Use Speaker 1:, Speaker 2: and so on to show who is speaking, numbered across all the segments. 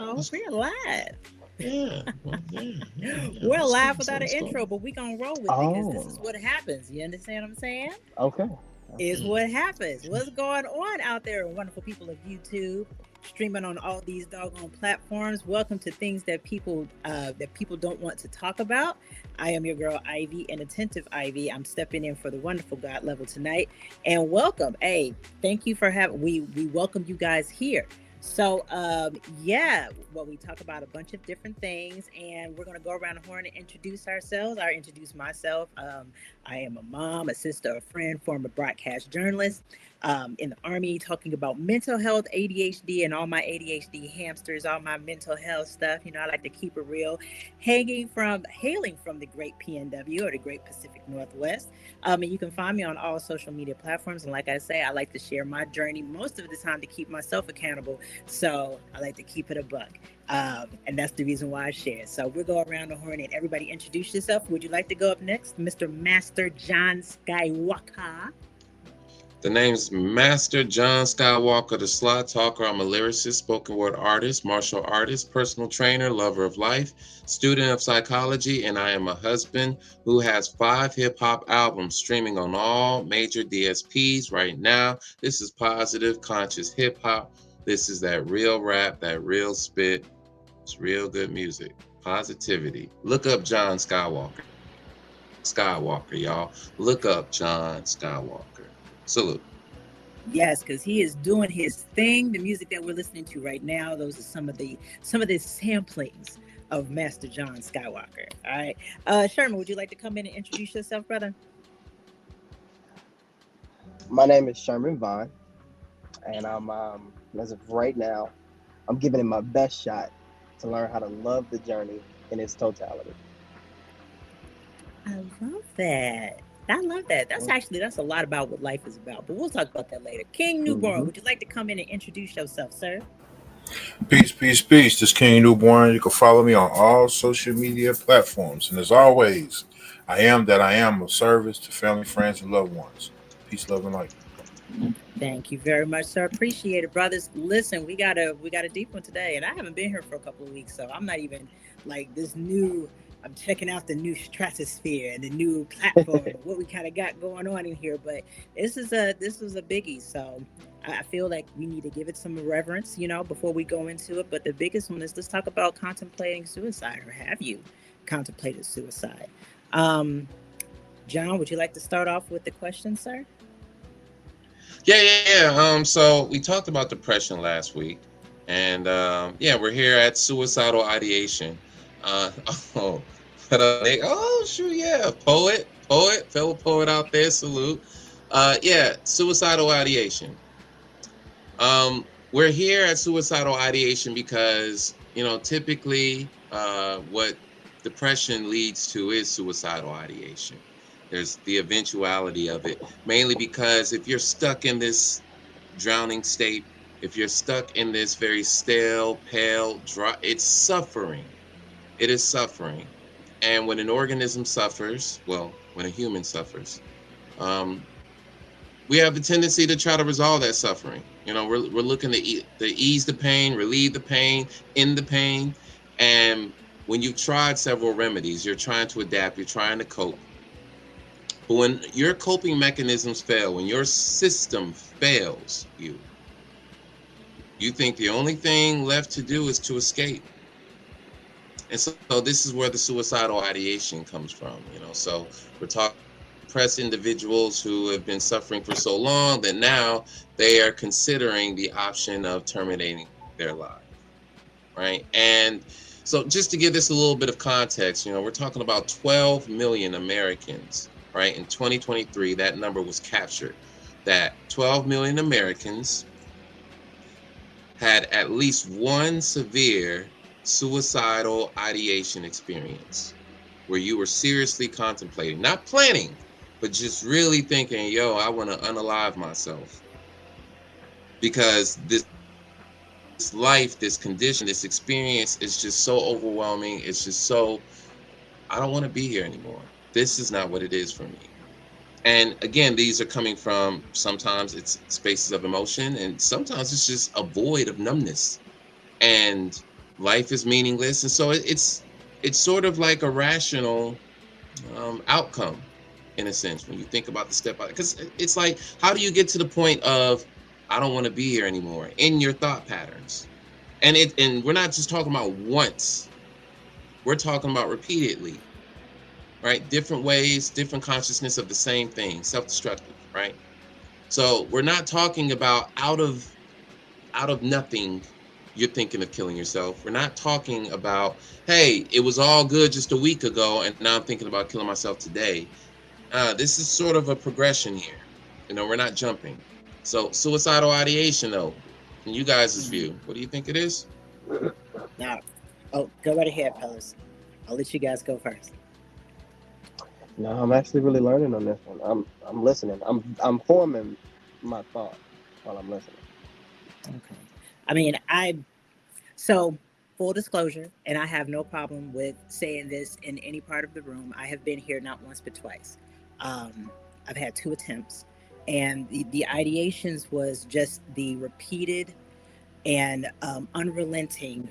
Speaker 1: Oh, we're live.
Speaker 2: Yeah, well, yeah.
Speaker 1: We're
Speaker 2: What's
Speaker 1: live
Speaker 2: going?
Speaker 1: without an
Speaker 2: What's going
Speaker 1: intro,
Speaker 2: on?
Speaker 1: but we gonna roll with it because this is
Speaker 3: Oh,
Speaker 1: what happens. You understand what I'm saying?
Speaker 3: okay.
Speaker 1: Is
Speaker 2: Mm.
Speaker 1: what happens. What's going on out there, wonderful people of YouTube, streaming on all these doggone platforms? Welcome to things that people don't want to talk about. I am your girl Ivy, and attentive Ivy. I'm stepping in for the wonderful God level tonight, and welcome. Hey, thank you for having. We welcome you guys here. Yeah, well, we talk about a bunch of different things, and we're gonna go around the horn and introduce ourselves. I introduce myself. I am a mom, a sister, a friend, former broadcast journalist in the Army, talking about mental health, ADHD, and all my ADHD hamsters, all my mental health stuff. You know, I like to keep it real. Hailing from the great PNW or the Great Pacific Northwest. And you can find me on all social media platforms. And like I say, I like to share my journey most of the time to keep myself accountable. So I like to keep it a buck. And that's the reason why I share. So we'll go around the horn and everybody introduce yourself. Would you like to go up next? Mr. Master John Skywalker.
Speaker 2: The name's Master John Skywalker, the Slot Talker. I'm a lyricist, spoken word artist, martial artist, personal trainer, lover of life, student of psychology, and I am a husband who has 5 hip hop albums streaming on all major DSPs right now. This is positive, conscious hip hop. This is that real rap, that real spit. It's real good music. Positivity. Look up John Skywalker. Skywalker, y'all. Look up John Skywalker. Salute.
Speaker 1: Yes, because he is doing his thing. The music that we're listening to right now, those are some of the samplings of Master John Skywalker. All right. Sherman, would you like to come in and introduce yourself, brother?
Speaker 3: My name is Sherman Vaughn, and as of right now, I'm giving it my best shot to learn how to love the journey in its totality.
Speaker 1: I love that. I love that. That's a lot about what life is about. But we'll talk about that later. King Newborn,
Speaker 3: Mm-hmm.
Speaker 1: would you like to come in and introduce yourself, sir?
Speaker 4: Peace, peace, peace. This is King Newborn. You can follow me on all social media platforms. And as always, I am that I am of service to family, friends, and loved ones. Peace, love, and light.
Speaker 1: Thank you very much, sir. Appreciate it, brothers. Listen, we got a deep one today, and I haven't been here for a couple of weeks, so I'm not even like this new. I'm checking out the new stratosphere and the new platform, what we kind of got going on in here. But this was a biggie, so I feel like we need to give it some reverence, before we go into it. But the biggest one is let's talk about contemplating suicide, or have you contemplated suicide? Um, John, would you like to start off with the question, sir?
Speaker 2: Yeah. So we talked about depression last week, and yeah, we're here at suicidal ideation. Uh, oh, what up, Nick? Oh, shoot, yeah, fellow poet out there. Salute. Yeah, suicidal ideation. We're here at suicidal ideation because typically, what depression leads to is suicidal ideation. There's the eventuality of it, mainly because if you're stuck in this drowning state, if you're stuck in this very stale, pale, dry, it's suffering. It is suffering. And when an organism suffers, well, when a human suffers, um, we have the tendency to try to resolve that suffering. We're looking to ease the pain, relieve the pain, end the pain. And when you've tried several remedies, you're trying to adapt, you're trying to cope. But when your coping mechanisms fail, when your system fails you, you think the only thing left to do is to escape. And so this is where the suicidal ideation comes from. So we're talking depressed individuals who have been suffering for so long that now they are considering the option of terminating their life, right? And so just to give this a little bit of context, we're talking about 12 million Americans, right? In 2023, that number was captured, that 12 million Americans had at least one severe suicidal ideation experience where you were seriously contemplating, not planning, but just really thinking, yo, I want to unalive myself because this life, this condition, this experience is just so overwhelming. It's just so, I don't want to be here anymore. This is not what it is for me. And again, these are coming from, sometimes it's spaces of emotion, and sometimes it's just a void of numbness. And life is meaningless, and so it's sort of like a rational outcome in a sense when you think about the step out, because it's like, how do you get to the point of I don't want to be here anymore in your thought patterns? And we're not just talking about once, we're talking about repeatedly, right? Different ways, different consciousness of the same thing, self-destructive, right? So we're not talking about out of nothing you're thinking of killing yourself. We're not talking about, hey, it was all good just a week ago and now I'm thinking about killing myself today. This is sort of a progression here. We're not jumping. So suicidal ideation, though, in you guys' view, what do you think it is?
Speaker 1: Now, go right ahead, fellas. I'll let you guys go first.
Speaker 3: No, I'm actually really learning on this one. I'm listening. I'm forming my thought while I'm listening.
Speaker 1: Okay. I mean, so full disclosure, and I have no problem with saying this in any part of the room. I have been here not once but twice. I've had 2 attempts, and the ideations was just the repeated and unrelenting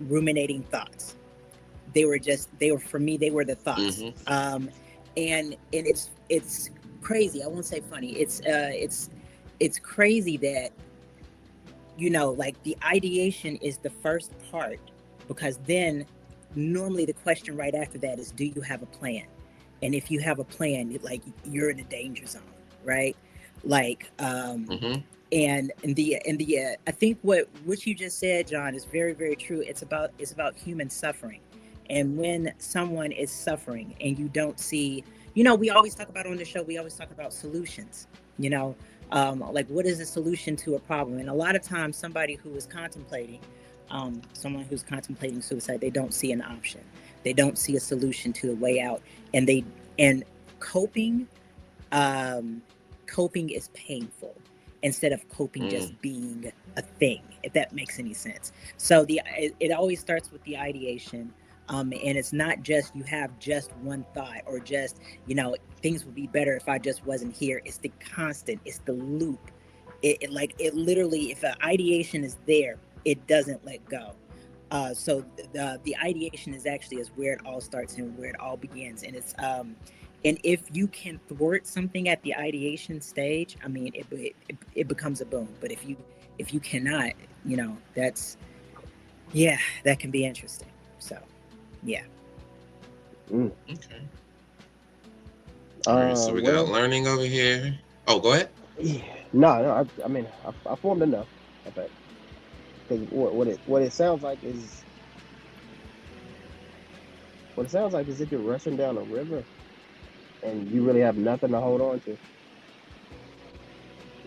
Speaker 1: ruminating thoughts. They were for me, they were the thoughts. And it's crazy. I won't say funny. It's crazy that, like, the ideation is the first part, because then normally the question right after that is, do you have a plan? And if you have a plan, like, you're in a danger zone, right? Like, and I think what you just said, John, is very, very true. It's about human suffering. And when someone is suffering and you don't see, we always talk about on the show, we always talk about solutions, like, what is the solution to a problem? And a lot of times someone who's contemplating suicide, they don't see an option. They don't see a solution to a way out. And coping is painful instead of coping just being a thing, if that makes any sense. So it always starts with the ideation. And it's not just you have just one thought, or just, things would be better if I just wasn't here. It's the constant, it's the loop. It literally, if an ideation is there, it doesn't let go. So the ideation is where it all starts and where it all begins. And it's and if you can thwart something at the ideation stage, I mean, it becomes a boom. But if you cannot, that can be interesting. So. Yeah.
Speaker 2: Okay. All right. So we got learning over here. Oh, go ahead.
Speaker 3: Yeah. No. I mean, I formed enough. I think. Because what it sounds like is if you're rushing down a river, and you really have nothing to hold on to.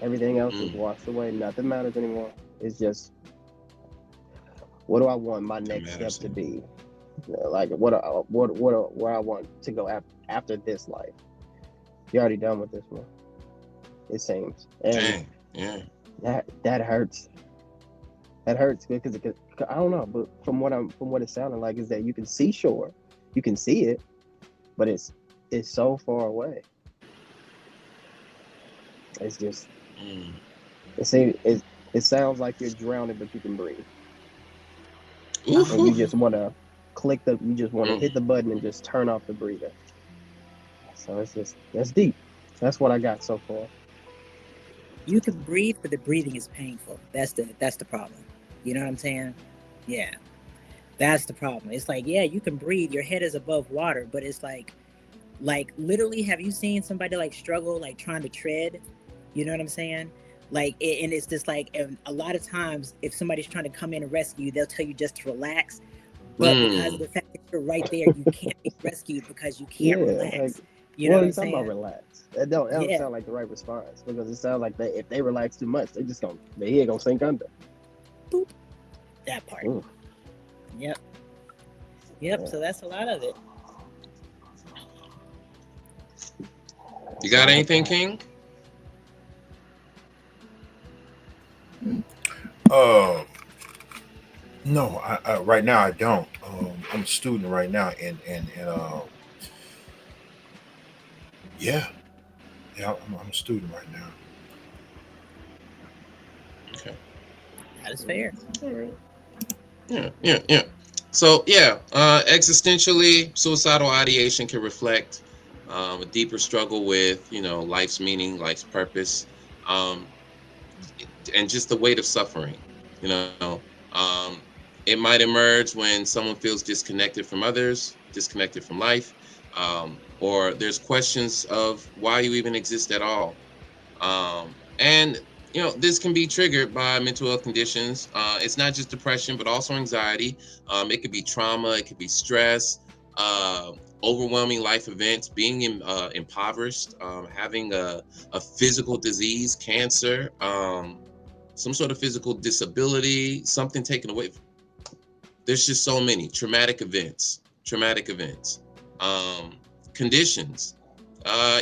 Speaker 3: Everything else is washed away. Nothing matters anymore. It's just, what do I want my next step to be? Like, where I want to go after this life. You're already done with this one, it seems. And that hurts. That hurts because I don't know, but from what it sounded like is that you can see shore, you can see it, but it's so far away. It's just it sounds like you're drowning, but you can breathe. And you just want to hit the button and just turn off the breathing. So that's deep. That's what I got so far.
Speaker 1: You can breathe, but the breathing is painful. That's the problem. You know what I'm saying? Yeah. That's the problem. It's like, yeah, you can breathe. Your head is above water, but it's like literally, have you seen somebody like struggle, like trying to tread? You know what I'm saying? Like, and it's just like, and a lot of times if somebody's trying to come in and rescue you, they'll tell you just to relax. But because of the fact that you're right there, you can't be rescued because you can't relax. You know what I'm saying?
Speaker 3: About relax? That don't sound like the right response, because it sounds like if they relax too much, their head gonna sink under.
Speaker 1: Boop. That part. Ooh. Yep. Yeah. So that's a lot of it.
Speaker 2: You got anything, King?
Speaker 4: No, I right now I don't. I'm a student right now, and yeah, I'm a student right now.
Speaker 2: Okay,
Speaker 1: that is fair.
Speaker 2: All right. Yeah. So yeah, existentially, suicidal ideation can reflect a deeper struggle with, life's meaning, life's purpose, um, and just the weight of suffering. You know, um, it might emerge when someone feels disconnected from others, disconnected from life, or there's questions of why you even exist at all. And this can be triggered by mental health conditions. It's not just depression, but also anxiety. It could be trauma, it could be stress, uh, overwhelming life events, being impoverished, having a physical disease, cancer, some sort of physical disability, something taken away. There's just so many traumatic events, um, conditions,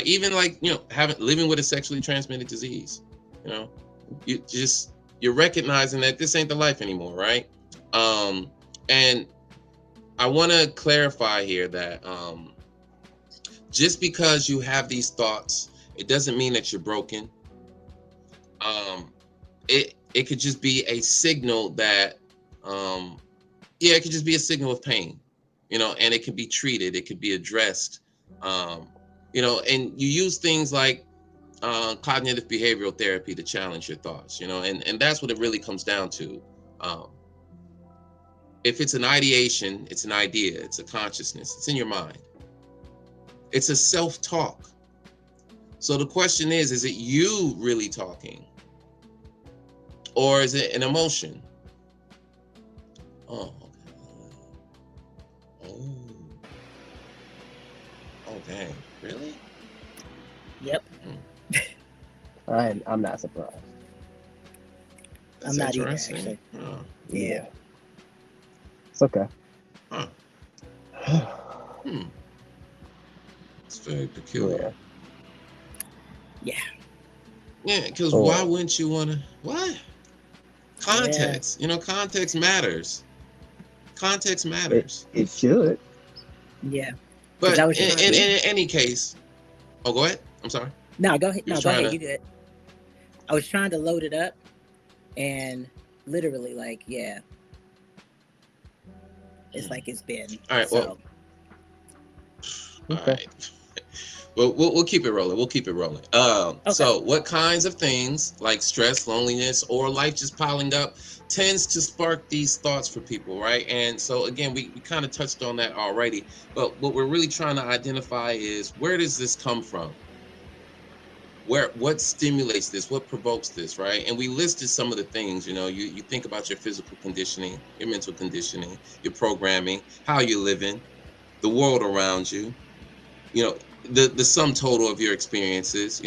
Speaker 2: even like having living with a sexually transmitted disease. You know, you're recognizing that this ain't the life anymore, right? Um, and I want to clarify here that just because you have these thoughts, it doesn't mean that you're broken. Um, it could just be a signal that um, it could just be a signal of pain, and it can be treated, it could be addressed, um, and you use things like cognitive behavioral therapy to challenge your thoughts, and that's what it really comes down to. Um, if it's an ideation, it's an idea, it's a consciousness, it's in your mind, it's a self-talk. So the question is it you really talking, or is it an emotion? Oh, okay. Oh, dang, really?
Speaker 1: Yep.
Speaker 3: I'm not surprised.
Speaker 2: That's
Speaker 1: I'm not either,
Speaker 2: interesting.
Speaker 1: actually.
Speaker 2: Oh.
Speaker 1: Yeah.
Speaker 3: It's okay.
Speaker 2: Huh. It's very peculiar.
Speaker 1: Yeah.
Speaker 2: Yeah, because why wouldn't you want to? What? Context. Context matters. Context matters.
Speaker 3: It should.
Speaker 1: Yeah.
Speaker 2: But
Speaker 1: I was
Speaker 2: in any case, go ahead. I'm sorry.
Speaker 1: No, go ahead. No, go ahead.
Speaker 2: To...
Speaker 1: You good. I was trying to load it up, and literally, like, yeah, it's like it's been.
Speaker 2: All right.
Speaker 1: So.
Speaker 2: Well. Okay. All right. We'll keep it rolling. Okay. So what kinds of things like stress, loneliness, or life just piling up tends to spark these thoughts for people, right? And so again, we kind of touched on that already, but what we're really trying to identify is, where does this come from? What stimulates this? What provokes this, right? And we listed some of the things. You think about your physical conditioning, your mental conditioning, your programming, how you're living, the world around you, the sum total of your experiences.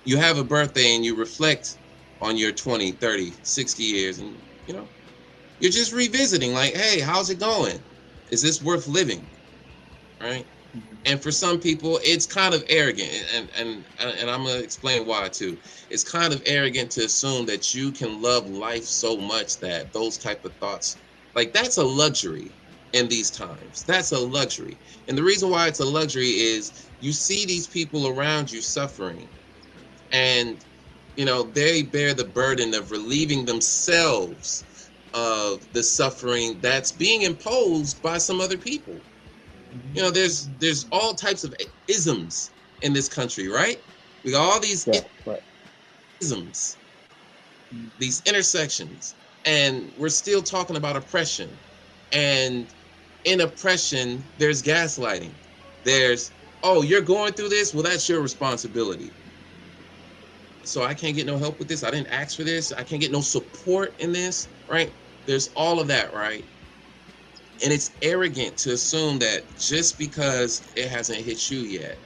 Speaker 2: You have a birthday and you reflect on your 20, 30, 60 years, and you're just revisiting, like, hey, how's it going? Is this worth living? Right? And for some people, it's kind of arrogant, and I'm gonna explain why too. It's kind of arrogant to assume that you can love life so much that those type of thoughts, like, that's a luxury in these times. That's a luxury. And the reason why it's a luxury is you see these people around you suffering, and they bear the burden of relieving themselves of the suffering that's being imposed by some other people. There's all types of isms in this country, right? We got all these isms, these intersections, and we're still talking about oppression. And in oppression, there's gaslighting. There's, oh, you're going through this? Well, that's your responsibility. So I can't get no help with this. I didn't ask for this. I can't get no support in this, right? There's all of that, right? And it's arrogant to assume that just because it hasn't hit you yet,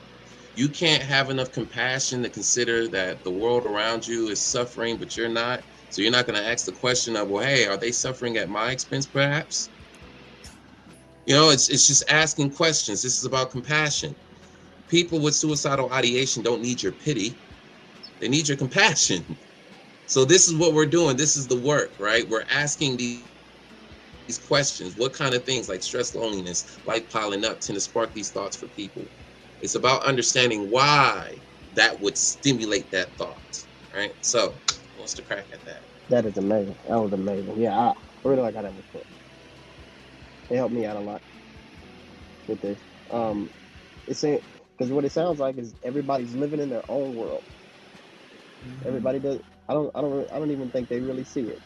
Speaker 2: you can't have enough compassion to consider that the world around you is suffering, but you're not. So you're not going to ask the question of, well, hey, are they suffering at my expense, perhaps? It's just asking questions. This is about compassion. People with suicidal ideation don't need your pity. They need your compassion. So this is what we're doing. This is the work, right? We're asking these questions. What kind of things like stress, loneliness, life piling up tend to spark these thoughts for people? It's about understanding why that would stimulate that thought, right? So, who wants to crack at that?
Speaker 3: That is amazing. That was amazing. Yeah, I really like how that was put. It helped me out a lot with this. It's because what it sounds like is everybody's living in their own world. Everybody does. I don't even think they really see it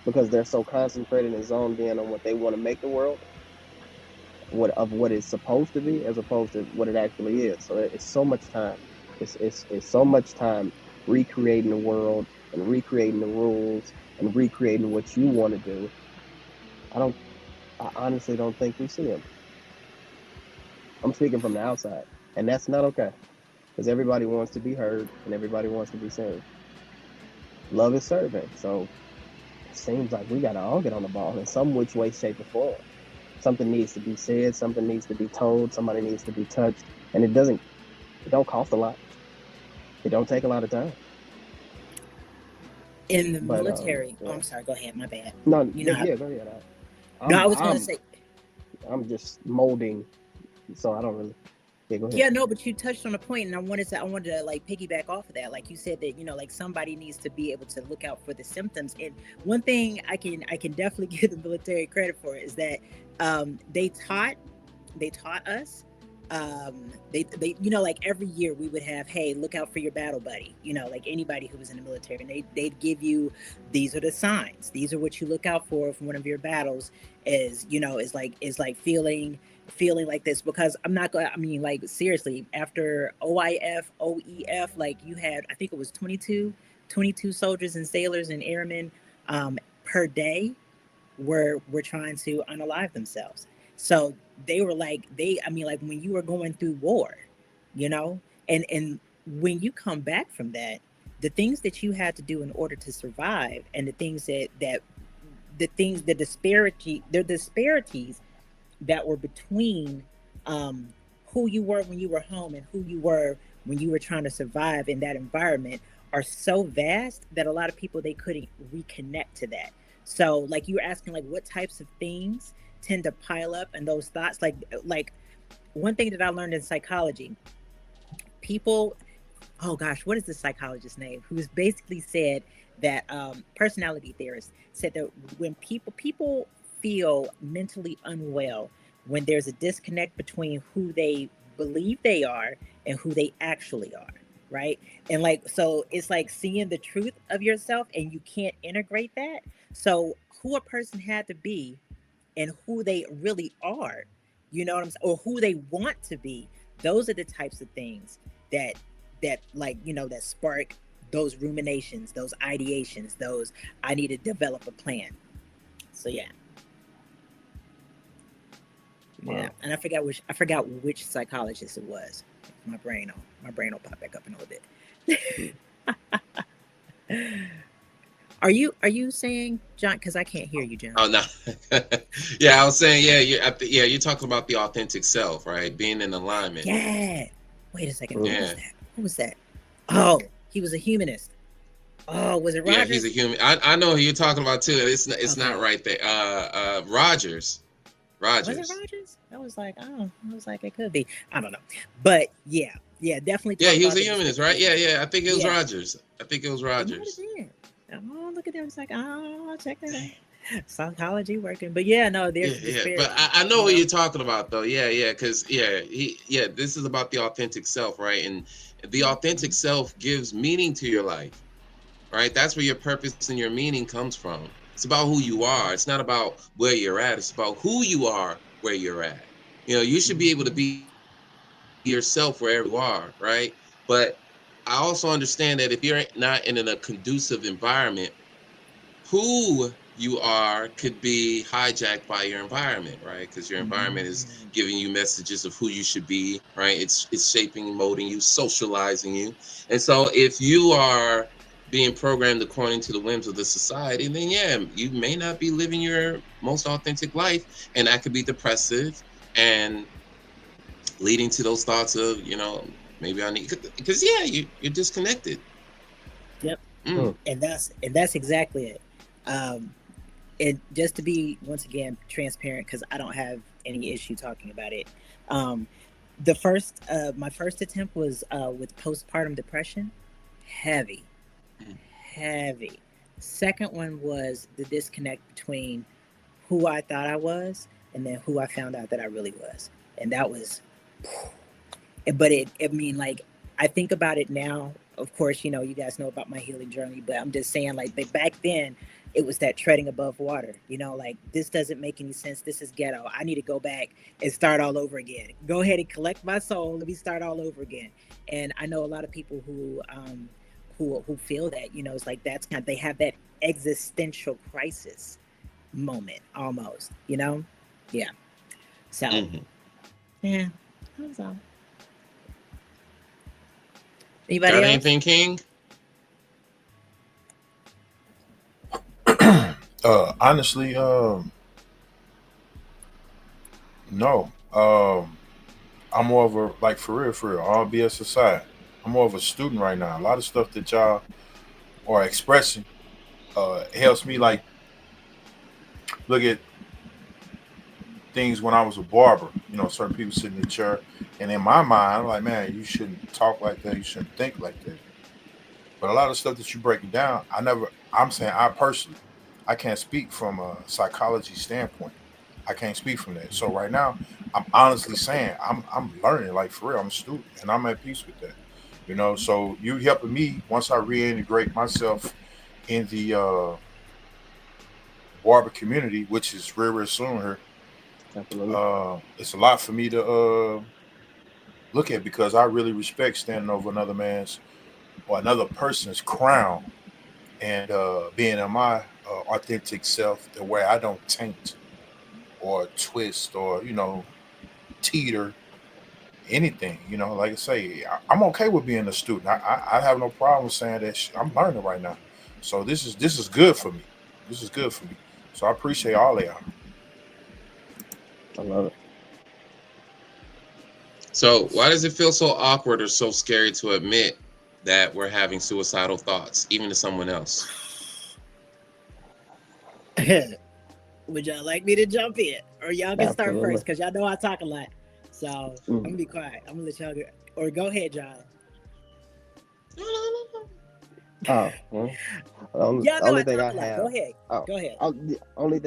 Speaker 3: because they're so concentrated and zoned in on what they want to make the world, what it's supposed to be, as opposed to what it actually is. So it's so much time. It's so much time recreating the world and recreating the rules and recreating what you want to do. I honestly don't think we see them. I'm speaking from the outside, and that's not okay, because everybody wants to be heard and everybody wants to be served. Love is serving, so it seems like we gotta all get on the ball in some which way, shape, or form. Something needs to be said, something needs to be told, somebody needs to be touched, and it don't cost a lot. It don't take a lot of time.
Speaker 1: In the military, yeah. Oh, I'm sorry. Go ahead. My bad.
Speaker 3: No, go ahead.
Speaker 1: I was going to say.
Speaker 3: I'm just molding, so I don't really. Yeah, go ahead.
Speaker 1: Yeah, no, but you touched on a point, and I wanted to like piggyback off of that. Like you said that, like somebody needs to be able to look out for the symptoms. And one thing I can definitely give the military credit for is that they taught us. They like every year we would have, hey, look out for your battle buddy, like anybody who was in the military, and they'd give you, these are the signs, these are what you look out for from one of your battles, is like feeling like this. Because like seriously, after OEF, like you had, I think it was 22 soldiers and sailors and airmen per day were trying to unalive themselves. So they were like, like when you were going through war, and when you come back from that, the things that you had to do in order to survive, and the things the disparities that were between who you were when you were home and who you were when you were trying to survive in that environment are so vast that a lot of people, they couldn't reconnect to that. So like you were asking, like what types of things tend to pile up, and those thoughts, like one thing that I learned in psychology, people, oh gosh, what is the psychologist's name, who's basically said that personality theorists said that when people feel mentally unwell, when there's a disconnect between who they believe they are and who they actually are, right? And like, so it's like seeing the truth of yourself and you can't integrate that. So who a person had to be and who they really are, you know what I'm saying, or who they want to be, those are the types of things that like, that spark those ruminations, those ideations, those, I need to develop a plan. So yeah. Yeah, and I forgot which psychologist it was. My brain will pop back up in a little bit. Are you saying, John? Because I can't hear you, John.
Speaker 2: Oh no. Yeah, I was saying, you're talking about the authentic self, right? Being in alignment.
Speaker 1: Yeah. Wait a second. What was that? Oh, he was a humanist. Oh, was it Rogers?
Speaker 2: Yeah, he's a human. I know who you're talking about too. It's okay. Not right there. Rogers.
Speaker 1: Was it Rogers? I was like, it could be. I don't know. But yeah, definitely.
Speaker 2: Yeah, he was a humanist, right? Yeah. I think it was Rogers.
Speaker 1: Oh, look at them. It's like, oh, check that out. Psychology working. But yeah, no, there's
Speaker 2: But I know what you're talking about though. Yeah, because this is about the authentic self, right? And the authentic self gives meaning to your life, right? That's where your purpose and your meaning comes from. It's about who you are. It's not about where you're at. It's about who you are where you're at. You should be able to be yourself wherever you are, right? But I also understand that if you're not in a conducive environment, who you are could be hijacked by your environment, right? Because your environment is giving you messages of who you should be, right? It's shaping, molding you, socializing you. And so if you are being programmed according to the whims of the society, then you may not be living your most authentic life, and that could be depressive and leading to those thoughts of, maybe I need, because you're disconnected.
Speaker 1: Yep. And that's exactly it. And just to be once again transparent, because I don't have any issue talking about it. My first attempt was with postpartum depression. Heavy. Second one was the disconnect between who I thought I was and then who I found out that I really was. And that was, but I mean, like, I think about it now. Of course, you guys know about my healing journey, but I'm just saying, like, back then, it was that treading above water. Like, this doesn't make any sense. This is ghetto. I need to go back and start all over again. Go ahead and collect my soul. Let me start all over again. And I know a lot of people who feel that. It's like that's they have that existential crisis moment almost. Yeah. So, yeah, that's all. Anybody
Speaker 2: Got
Speaker 1: else?
Speaker 2: anything, King?
Speaker 4: Honestly, no. I'm more of a, like, for real, all BS aside, I'm more of a student right now. A lot of stuff that y'all are expressing helps me, like, look at things when I was a barber. Certain people sit in the chair, and in my mind, I'm like, man, you shouldn't talk like that. You shouldn't think like that. But a lot of stuff that you breaking down, I'm saying, I personally, I can't speak from a psychology standpoint. I can't speak from that. So right now, I'm honestly saying I'm learning, like, for real. I'm a student, and I'm at peace with that. So you helping me once I reintegrate myself in the barber community, which is real soon here.
Speaker 3: Absolutely.
Speaker 4: It's a lot for me to look at, because I really respect standing over another man's or another person's crown, and being in my authentic self, the way I don't taint or twist or teeter anything. Like I say, I'm okay with being a student. I have no problem saying that I'm learning right now. So this is good for me. This is good for me. So I appreciate all of y'all.
Speaker 3: I love it.
Speaker 2: So why does it feel so awkward or so scary to admit that we're having suicidal thoughts, even to someone else?
Speaker 1: Would y'all like me to jump in, or y'all can start
Speaker 3: Absolutely.
Speaker 1: first? Because y'all know I talk a lot, so I'm gonna be quiet. I'm gonna let y'all go, or go ahead, John.
Speaker 3: Oh, well,
Speaker 1: Y'all know
Speaker 3: only
Speaker 1: I
Speaker 3: thing
Speaker 1: talk
Speaker 3: I
Speaker 1: a lot. Go
Speaker 3: have.
Speaker 1: ahead.
Speaker 3: Oh,
Speaker 1: Go ahead.
Speaker 3: the only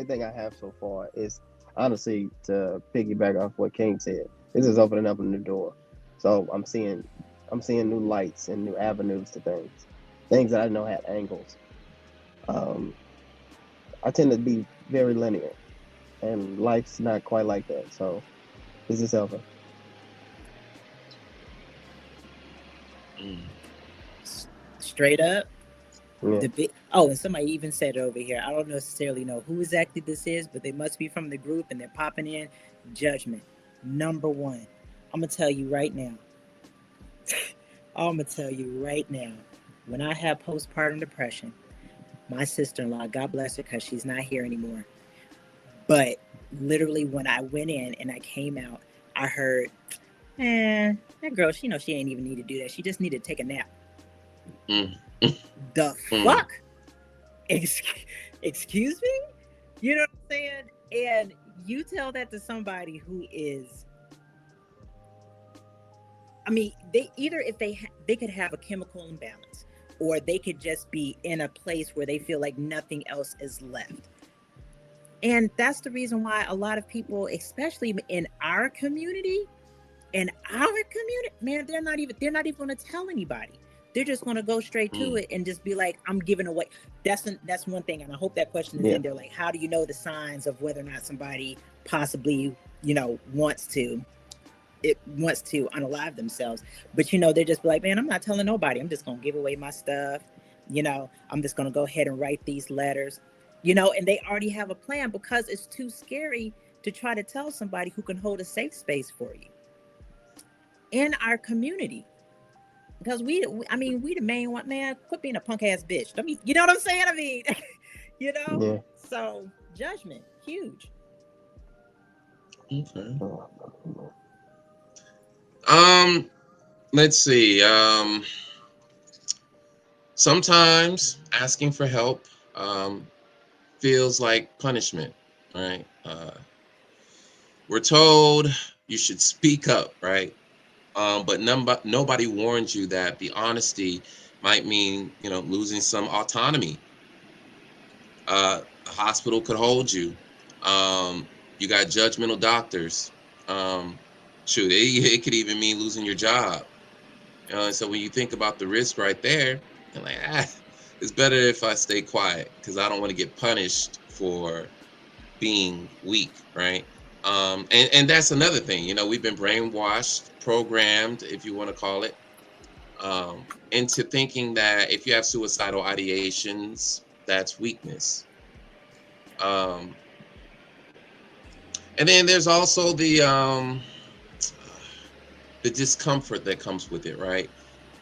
Speaker 3: thing I have so far is, honestly, to piggyback off what King said. This is opening up a new door. So I'm seeing new lights and new avenues to things that I know had angles. Um, I tend to be very linear, and life's not quite like that. So this is helping.
Speaker 2: Mm.
Speaker 1: Straight up.
Speaker 3: Yeah.
Speaker 1: And somebody even said it over here. I don't necessarily know who exactly this is, but they must be from the group and they're popping in. Judgment. Number one. I'm gonna tell you right now. I'm gonna tell you right now. When I had postpartum depression, my sister-in-law, God bless her, because she's not here anymore. But literally, when I went in and I came out, I heard, that girl, she ain't even need to do that. She just need to take a nap.
Speaker 2: Mm.
Speaker 1: The fuck? Excuse me? You know what I'm saying? And you tell that to somebody who is, I mean, they either, if they could have a chemical imbalance, or they could just be in a place where they feel like nothing else is left. And that's the reason why a lot of people, especially in our community, man, they're not even going to tell anybody. They're just going to go straight to it and just be like, I'm giving away. That's one thing. And I hope that question is in there. Like, how do you know the signs of whether or not somebody possibly, wants to unalive themselves? But, they're just like, man, I'm not telling nobody. I'm just going to give away my stuff. I'm just going to go ahead and write these letters, and they already have a plan, because it's too scary to try to tell somebody who can hold a safe space for you in our community. Because we the main one, man. Quit being a punk ass bitch. I mean, you know what I'm saying? I mean,
Speaker 3: Yeah.
Speaker 1: So judgment, huge.
Speaker 2: Okay. Let's see. Sometimes asking for help feels like punishment, right? We're told you should speak up, right? But nobody warns you that the honesty might mean, losing some autonomy A hospital could hold you. You got judgmental doctors. Shoot, it could even mean losing your job. So when you think about the risk right there, you're like, it's better if I stay quiet because I don't want to get punished for being weak, right? And that's another thing. We've been brainwashed, programmed, if you want to call it, into thinking that if you have suicidal ideations, that's weakness. And then there's also the discomfort that comes with it, right?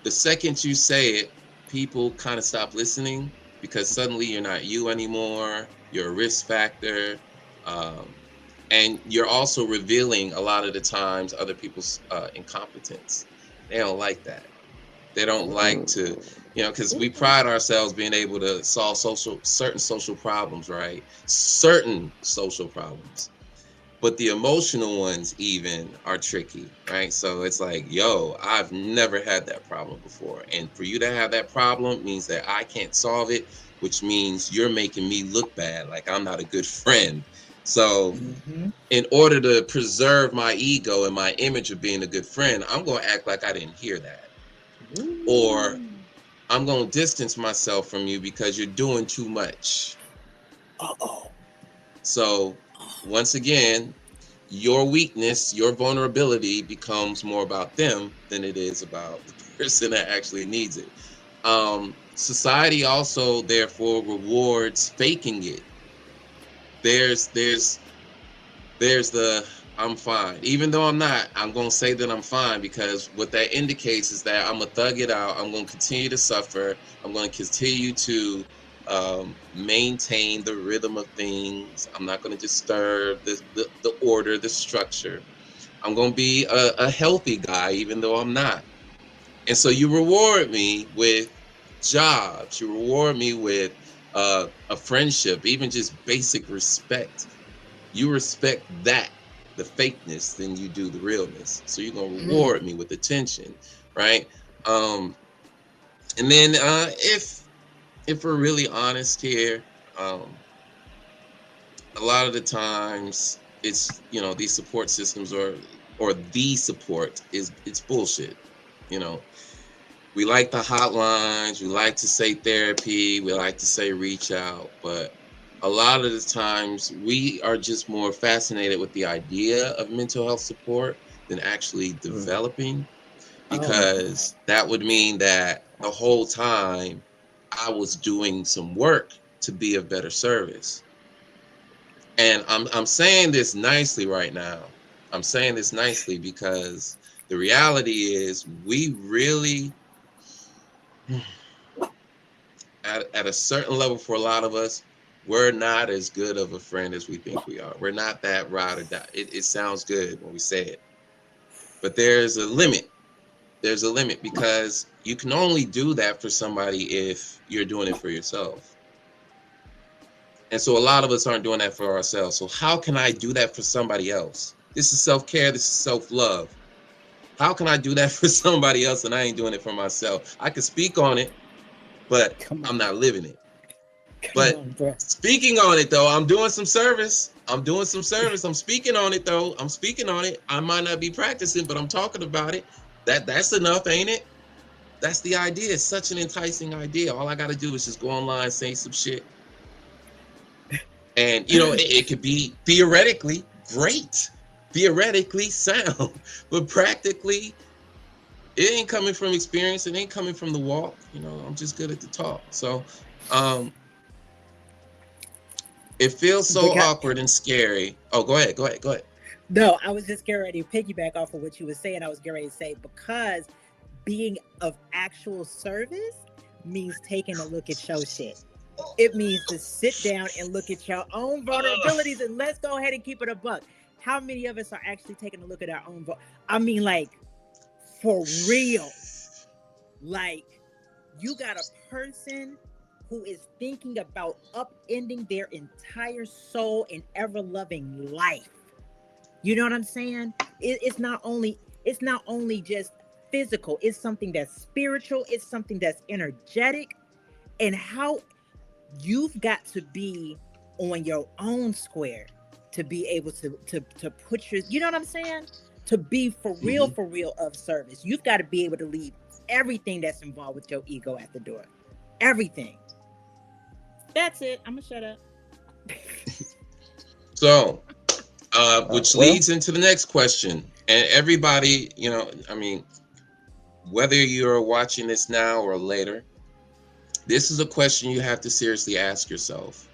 Speaker 2: The second you say it, people kind of stop listening because suddenly you're not you anymore. You're a risk factor. And you're also revealing a lot of the times other people's incompetence. They don't like that. They don't like to, because we pride ourselves being able to solve certain social problems, right? Certain social problems. But the emotional ones even are tricky, right? So it's like, yo, I've never had that problem before. And for you to have that problem means that I can't solve it, which means you're making me look bad, like I'm not a good friend. So in order to preserve my ego and my image of being a good friend, I'm going to act like I didn't hear that. Or I'm going to distance myself from you because you're doing too much. So once again, your weakness, your vulnerability becomes more about them than it is about the person that actually needs it. Society also therefore rewards faking it. There's the I'm fine. Even though I'm not, I'm going to say that I'm fine because what that indicates is that I'm going to thug it out. I'm going to continue to suffer. I'm going to continue to maintain the rhythm of things. I'm not going to disturb the order, the structure. I'm going to be a healthy guy, even though I'm not. And so you reward me with jobs. You reward me with a friendship, even just basic respect. You respect that, the fakeness, than you do the realness. So you're gonna reward me with attention, right? And then if we're really honest here, a lot of the times it's these support systems or the support it's bullshit. We like the hotlines, we like to say therapy, we like to say reach out, but a lot of the times we are just more fascinated with the idea of mental health support than actually developing, because that would mean that the whole time I was doing some work to be of better service. And I'm saying this nicely right now. I'm saying this nicely because the reality is we really at a certain level, for a lot of us, we're not as good of a friend as we think we are. We're not that ride or die. It sounds good when we say it, but there's a limit. There's a limit because you can only do that for somebody if you're doing it for yourself. And so a lot of us aren't doing that for ourselves. So how can I do that for somebody else? This is self-care. This is self-love. How can I do that for somebody else and I ain't doing it for myself? I can speak on it, but I'm not living it. But speaking on it, though, I'm doing some service. I'm speaking on it, though. I'm speaking on it. I might not be practicing, but I'm talking about it. That's enough, ain't it? That's the idea. It's such an enticing idea. All I got to do is just go online, say some shit. And, it could be theoretically great, theoretically sound, but practically, it ain't coming from experience. It ain't coming from the walk. I'm just good at the talk. So, it feels so awkward and scary. Oh, go ahead.
Speaker 1: No, I was just getting ready to piggyback off of what you were saying. I was getting ready to say, because being of actual service means taking a look at your shit. It means to sit down and look at your own vulnerabilities, and let's go ahead and keep it a buck. How many of us are actually taking a look at our own I mean, like, for real. Like, you got a person who is thinking about upending their entire soul and ever-loving life. You know what I'm saying? It's not only just physical. It's something that's spiritual. It's something that's energetic. And how you've got to be on your own square to be able to put your, you know what I'm saying? To be for real of service. You've got to be able to leave everything that's involved with your ego at the door. Everything. That's it. I'm gonna shut up.
Speaker 2: So, which leads into the next question. And everybody, you know, I mean, whether you're watching this now or later, this is a question you have to seriously ask yourself.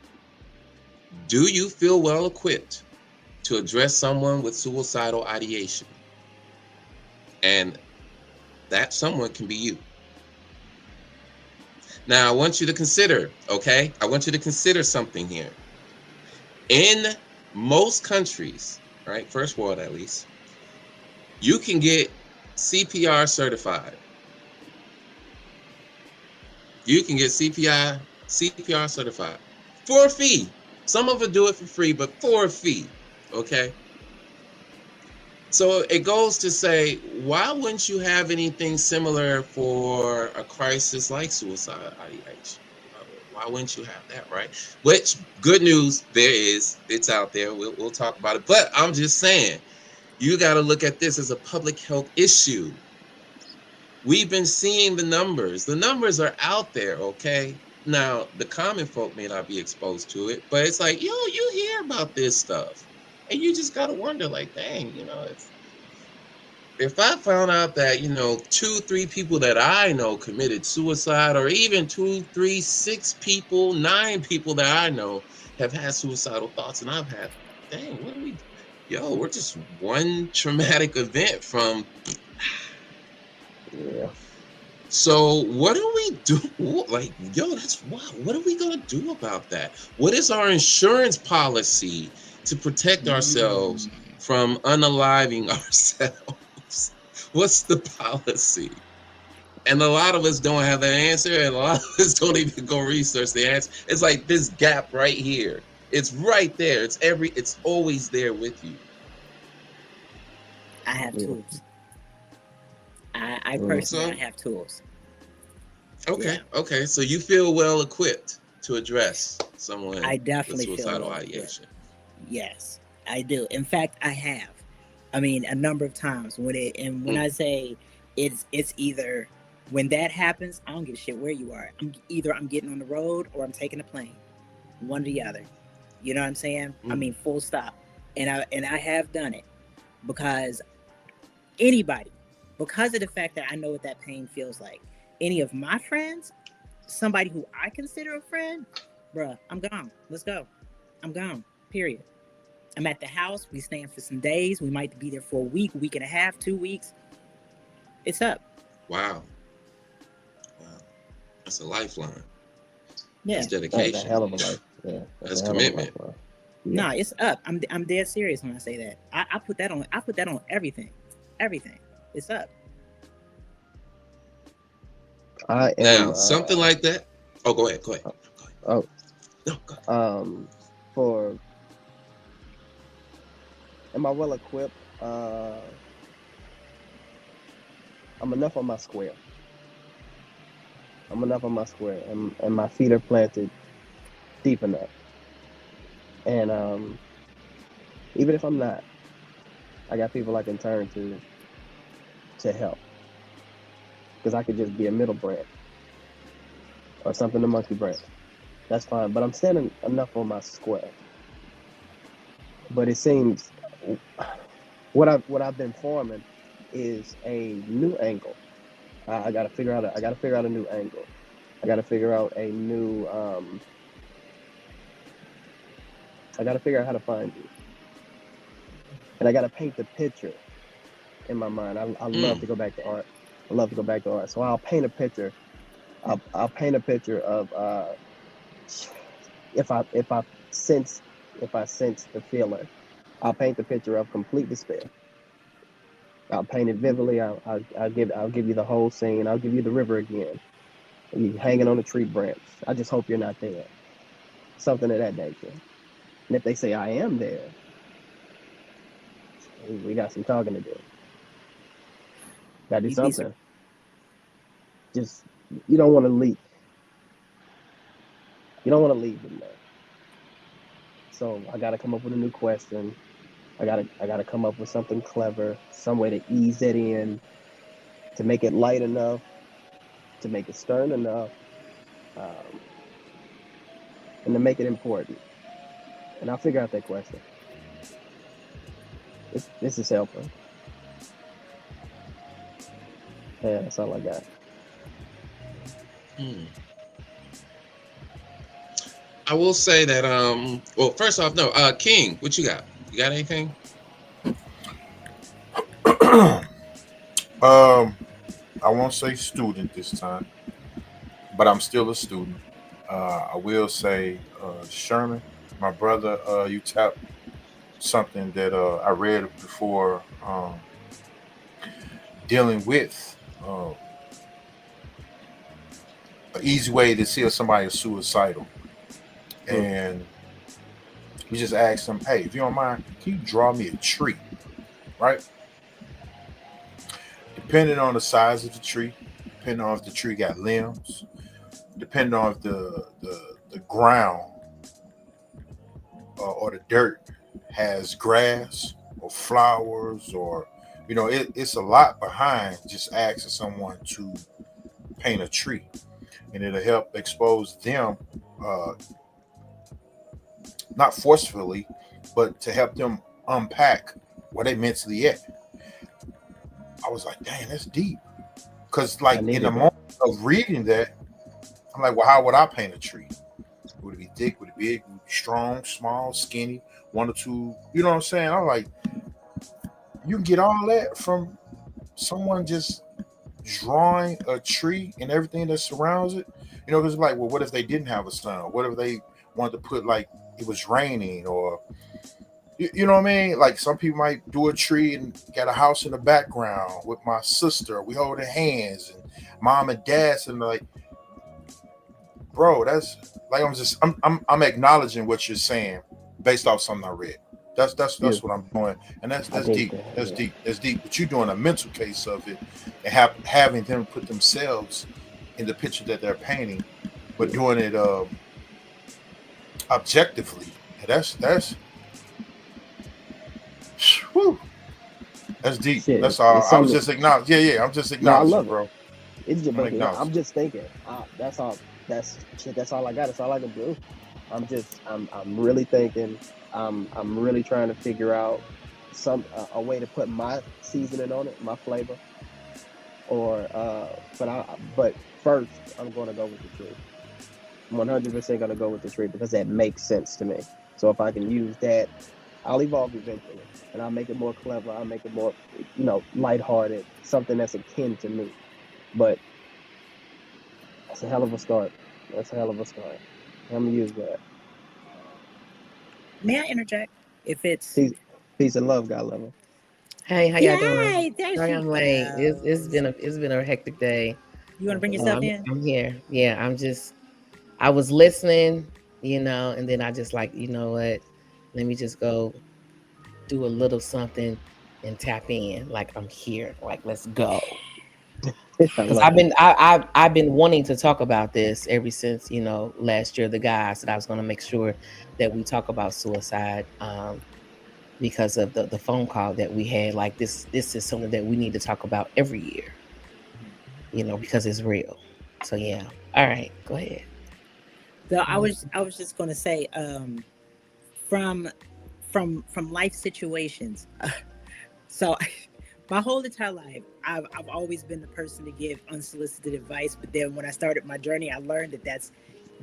Speaker 2: Do you feel well equipped to address someone with suicidal ideation? And that someone can be you. Now, I want you to consider, okay? I want you to consider something here. In most countries, right, first world at least, you can get CPR certified. You can get CPR certified for a fee. Some of them do it for free, but for a fee, okay? So it goes to say, why wouldn't you have anything similar for a crisis like suicide ideation? Why wouldn't you have that, right? Which, good news, there is. It's out there. We'll talk about it. But I'm just saying, you got to look at this as a public health issue. We've been seeing the numbers. The numbers are out there, okay? Now, the common folk may not be exposed to it, but it's like, you hear about this stuff. And you just got to wonder, like, dang, you know, if I found out that, 2, 3 people that I know committed suicide, or even 2, 3, 6 people, 9 people that I know have had suicidal thoughts, and I've had, dang, what do we, we're just one traumatic event from.
Speaker 3: Yeah.
Speaker 2: So what do we do? Like, that's wild. What are we going to do about that? What is our insurance policy to protect ourselves from unaliving ourselves? What's the policy? And a lot of us don't have that answer, and a lot of us don't even go research the answer. It's like this gap right here. It's right there. It's always there with you.
Speaker 1: I have tools. I personally, I have tools.
Speaker 2: Okay, okay. So you feel well equipped to address someone
Speaker 1: I definitely
Speaker 2: with
Speaker 1: feel
Speaker 2: suicidal ideation.
Speaker 1: Yes, I do. In fact, I have. I mean, a number of times when I say it's either when that happens, I don't give a shit where you are. I'm getting on the road or I'm taking a plane, one or the other. You know what I'm saying? I mean, full stop. And I have done it because because of the fact that I know what that pain feels like. Any of my friends, somebody who I consider a friend, bruh, I'm gone. Let's go. I'm gone. Period. I'm at the house. We staying for some days. We might be there for a week and a half, 2 weeks. It's up.
Speaker 2: Wow. That's a lifeline.
Speaker 1: Yeah.
Speaker 2: That's dedication.
Speaker 3: That's a hell of a life. Yeah.
Speaker 2: That's commitment.
Speaker 1: Yeah. No, it's up. I'm dead serious when I say that. I put that on everything. Everything. It's up.
Speaker 3: I am
Speaker 2: now something like that. Oh, go ahead.
Speaker 3: Oh.
Speaker 2: No, go ahead.
Speaker 3: Am I well equipped? I'm enough on my square. And my feet are planted deep enough. And even if I'm not, I got people I can turn to help. Because I could just be a middle branch or something, a monkey branch. That's fine. But I'm standing enough on my square. But it seems what I've been forming is a new angle. I gotta figure out a new angle. I gotta figure out a new I gotta figure out how to find you. And I gotta paint the picture in my mind. I love to go back to art. So I'll paint a picture. I'll paint a picture of if I sense the feeling, I'll paint the picture of complete despair. I'll paint it vividly. I'll give you the whole scene. I'll give you the river again. You hanging on a tree branch. I just hope you're not there. Something of that nature. And if they say I am there, we got some talking to do. Gotta do something. Just, you don't want to leak. You don't want to leave them there. So I got to come up with a new question. I gotta come up with something clever, some way to ease it in, to make it light enough, to make it stern enough, um, and to make it important. And I'll figure out that question. This is helping. Yeah, that's all I got.
Speaker 2: Hmm. I will say that well, first off, no, King, what you got? You got anything?
Speaker 4: I won't say student this time, but I'm still a student. I will say, Sherman, my brother, you tapped something that I read before, dealing with an easy way to see if somebody is suicidal. And we just asked them, hey, if you don't mind, can you draw me a tree? Right? Depending on the size of the tree, depending on if the tree got limbs, depending on if the ground or the dirt has grass or flowers, or it's a lot behind just asking someone to paint a tree, and it'll help expose them, uh, not forcefully, but to help them unpack where they mentally at. I was like, dang, that's deep. Because like in the moment of reading that, I'm like, well, how would I paint a tree? Would it be thick? Would it be big? Would it be strong, small, skinny, one or two? You know what I'm saying? I'm like, you can get all that from someone just drawing a tree and everything that surrounds it. Because like, well, what if they didn't have a sun? What if they wanted to put like it was raining, or you know what I mean? Like some people might do a tree and got a house in the background with my sister. We holding hands and mom and dad, and like, bro, that's like I'm acknowledging what you're saying based off something I read. That's what I'm doing, and that's deep. That's deep. That's deep. But you're doing a mental case of it, and having them put themselves in the picture that they're painting, but doing it objectively. And that's whew, that's deep.
Speaker 3: Shit,
Speaker 4: that's all. I was just acknowledging. Yeah. I'm just acknowledging,
Speaker 3: I love
Speaker 4: bro.
Speaker 3: It. It's just, I'm just thinking. That's all. That's shit. That's all I got. That's all I can do. I'm really thinking. I'm really trying to figure out a way to put my seasoning on it, my flavor. But first, I'm going to go with the tree. I'm 100% going to go with the tree because that makes sense to me. So if I can use that, I'll evolve eventually, and I'll make it more clever. I'll make it more, lighthearted, something that's akin to me. But that's a hell of a start. I'm gonna use that.
Speaker 1: May I interject? If it's
Speaker 3: peace and love, God love.
Speaker 5: Hey, how y'all doing?
Speaker 1: There
Speaker 5: Sorry I'm late. It's been
Speaker 1: goes.
Speaker 5: a hectic day.
Speaker 1: You want to bring yourself in?
Speaker 5: I'm here. Yeah, I was listening, and then I just like, you know what? Let me just go do a little something and tap in. Like I'm here. Like let's go. Because I've been wanting to talk about this ever since last year. The guy said I was going to make sure that we talk about suicide because of the phone call that we had. Like this is something that we need to talk about every year, because it's real. So yeah. All right, go ahead.
Speaker 1: So I was just going to say, from life situations. So my whole entire life, I've always been the person to give unsolicited advice. But then when I started my journey, I learned that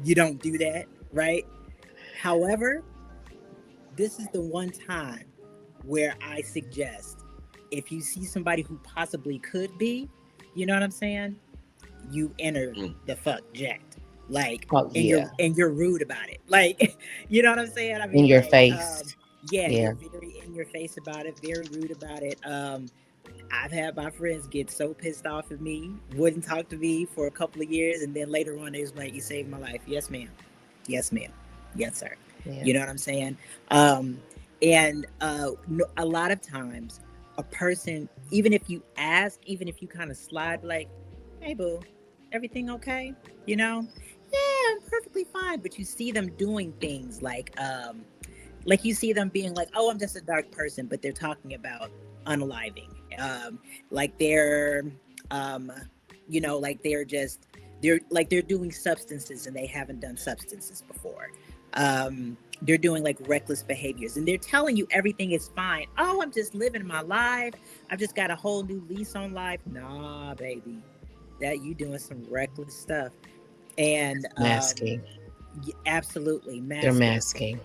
Speaker 1: you don't do that, right? However, this is the one time where I suggest, if you see somebody who possibly could be, you know what I'm saying? You enter the fuck jacked. Like, and you're rude about it. Like, you know what I'm saying? I mean,
Speaker 5: in your face.
Speaker 1: You're very in your face about it, very rude about it. I've had my friends get so pissed off at me, wouldn't talk to me for a couple of years, and then later on, they was like, "You saved my life." Yes, ma'am. Yes, ma'am. Yes, sir. Yeah. You know what I'm saying? And a lot of times, a person, even if you ask, even if you kind of slide, like, "Hey, boo, everything okay?" Yeah, I'm perfectly fine. But you see them doing things like you see them being like, oh, I'm just a dark person, but they're talking about unaliving. Like they're, um, like they're doing substances and they haven't done substances before. They're doing like reckless behaviors and they're telling you everything is fine. Oh, I'm just living my life. I've just got a whole new lease on life. Nah, baby, that you doing some reckless stuff. And
Speaker 5: Masking.
Speaker 1: absolutely
Speaker 5: They're
Speaker 1: masking.
Speaker 5: masking.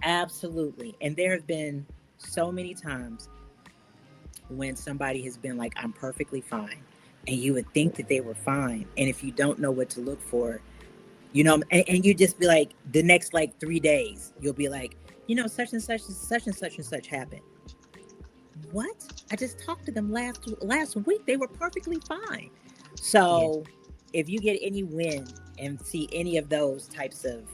Speaker 1: Absolutely. And there have been so many times when somebody has been like, I'm perfectly fine. And you would think that they were fine. And if you don't know what to look for, and you just be like, the next like 3 days, you'll be like, such and such and such and such and such happened. What? I just talked to them last week. They were perfectly fine. So if you get any wind and see any of those types of,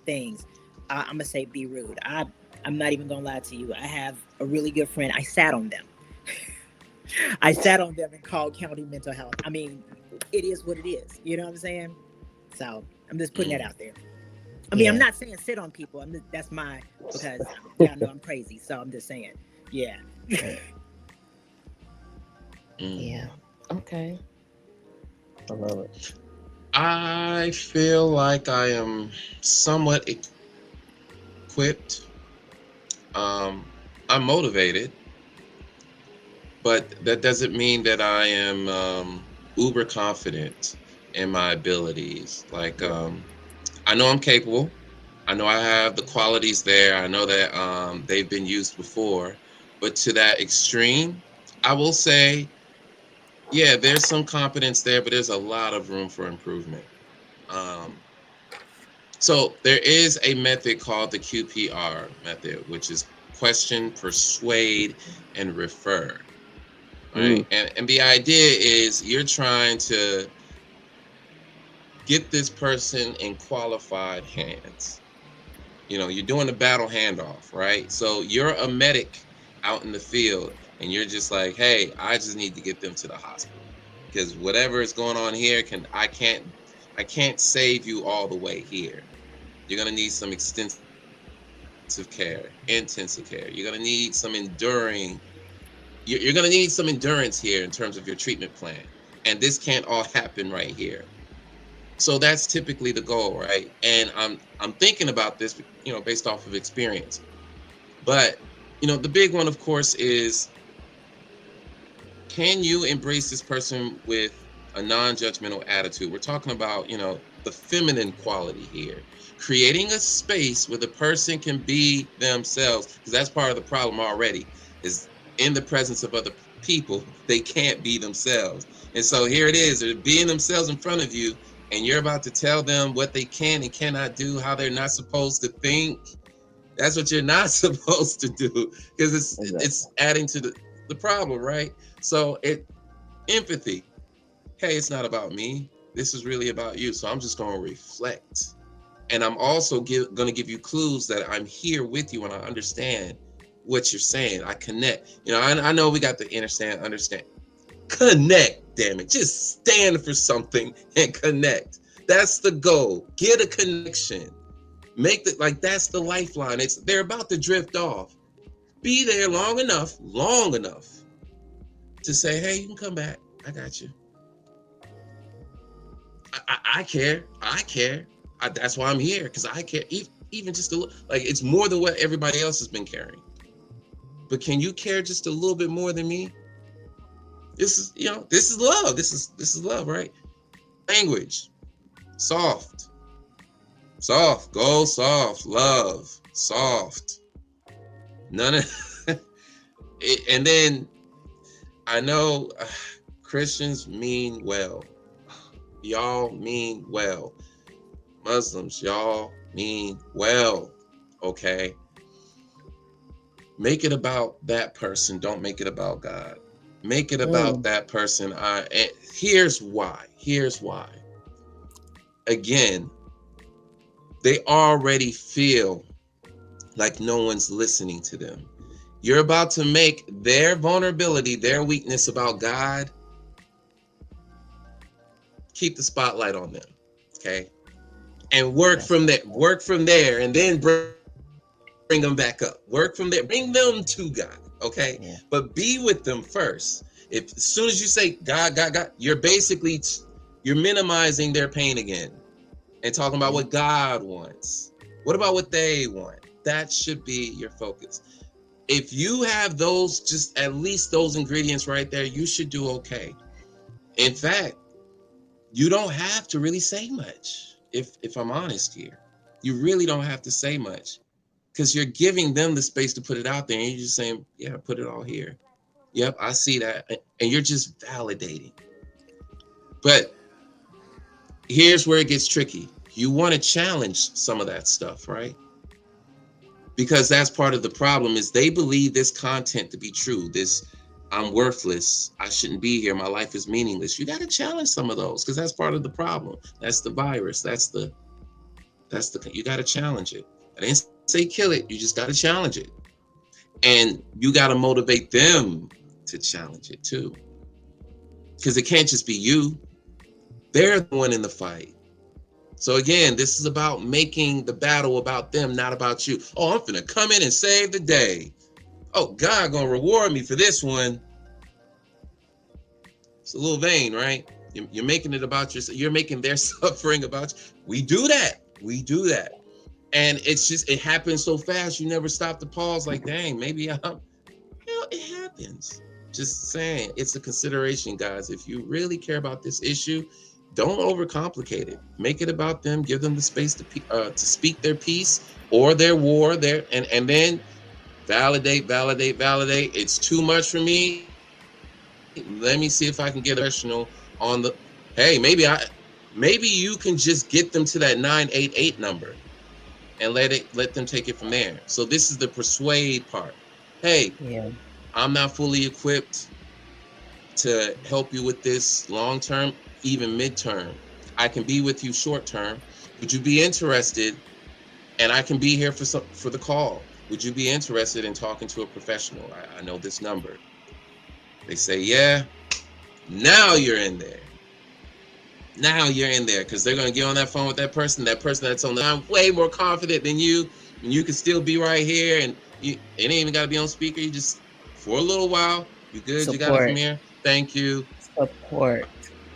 Speaker 1: things, I'm gonna say be rude. I'm not even gonna lie to you. I have a really good friend. I sat on them. I sat on them and called county mental health. I mean, it is what it is. You know what I'm saying? So I'm just putting that out there. I mean, I'm not saying sit on people. Because y'all know I'm crazy. So I'm just saying, yeah.
Speaker 5: Yeah. Okay.
Speaker 3: I love it.
Speaker 2: I feel like I am somewhat equipped. I'm motivated, but that doesn't mean that I am uber confident in my abilities. Like, I know I'm capable. I know I have the qualities there. I know that they've been used before, but to that extreme, I will say, yeah, there's some competence there, but there's a lot of room for improvement. So there is a method called the QPR method, which is question, persuade, and refer. Right. And the idea is you're trying to get this person in qualified hands. You're doing the battle handoff, right? So you're a medic out in the field and you're just like, hey, I just need to get them to the hospital because whatever is going on here I can't save you all the way here. You're gonna need some extensive care, intensive care. You're gonna need some you're gonna need some endurance here in terms of your treatment plan. And this can't all happen right here. So that's typically the goal, right? And I'm thinking about this, based off of experience. But the big one, of course, is can you embrace this person with a non-judgmental attitude? We're talking about, the feminine quality here. Creating a space where the person can be themselves, because that's part of the problem already, is in the presence of other people, they can't be themselves. And so here it is, they're being themselves in front of you, and you're about to tell them what they can and cannot do, how they're not supposed to think. That's what you're not supposed to do, because it's adding to the problem, right? So empathy. Hey, it's not about me. This is really about you. So I'm just going to reflect. And I'm also going to give you clues that I'm here with you and I understand what you're saying. I connect. I know we got the understand. Connect, damn it. Just stand for something and connect. That's the goal. Get a connection. That's the lifeline. They're about to drift off. Be there long enough to say, hey, you can come back. I got you. I care. That's why I'm here, because I care. Even just a little, it's more than what everybody else has been caring. But can you care just a little bit more than me? This is love. This is love, right? Language, soft, go soft, love, soft. None of it, and then I know Christians mean well. Y'all mean well. Muslims, y'all mean well. Okay? Make it about that person. Don't make it about God. Make it about that person. Here's why. Again, they already feel like no one's listening to them. You're about to make their vulnerability, their weakness about God. Keep the spotlight on them, okay? and work from there, and then bring them back up. Work from there, bring them to God, okay?
Speaker 5: Yeah.
Speaker 2: But be with them first. If as soon as you say God, God, God, you're basically you're minimizing their pain again and talking about what God wants. What about what they want? That should be your focus. If you have those, just at least those ingredients right there, you should do okay. In fact, you don't have to really say much. If I'm honest here, you really don't have to say much, because you're giving them the space to put it out there, and you're just saying, yeah, put it all here. Yep, I see that. And you're just validating. But here's where it gets tricky. You want to challenge some of that stuff, right? Because that's part of the problem, is they believe this content to be true. This, I'm worthless, I shouldn't be here, my life is meaningless. You got to challenge some of those, because that's part of the problem. That's the virus. You got to challenge it. I didn't say kill it. You just got to challenge it. And you got to motivate them to challenge it too. Because it can't just be you. They're the one in the fight. So again, this is about making the battle about them, not about you. Oh, I'm finna come in and save the day. Oh, God gonna reward me for this one. It's a little vain, right? You're making it about yourself. You're making their suffering about you. We do that. And it's just, it happens so fast. You never stop to pause like, dang, maybe it happens. Just saying, it's a consideration, guys. If you really care about this issue, don't overcomplicate it. Make it about them. Give them the space to speak their piece or their war. And then validate. It's too much for me. Let me see if I can get a professional on the. Hey, maybe you can just get them to that 988 number and let them take it from there. So this is the persuade part. Hey,
Speaker 5: Yeah.
Speaker 2: I'm not fully equipped to help you with this long term, even midterm. I can be with you short term. Would you be interested? And I can be here for the call. Would you be interested in talking to a professional? I know this number. They say, yeah. Now you're in there. Because they're going to get on that phone with that person that's on the line way more confident than you, and you can still be right here, and it ain't even got to be on speaker. You just, for a little while, you good, you got it from
Speaker 5: Support.
Speaker 2: here, thank you.
Speaker 5: Support.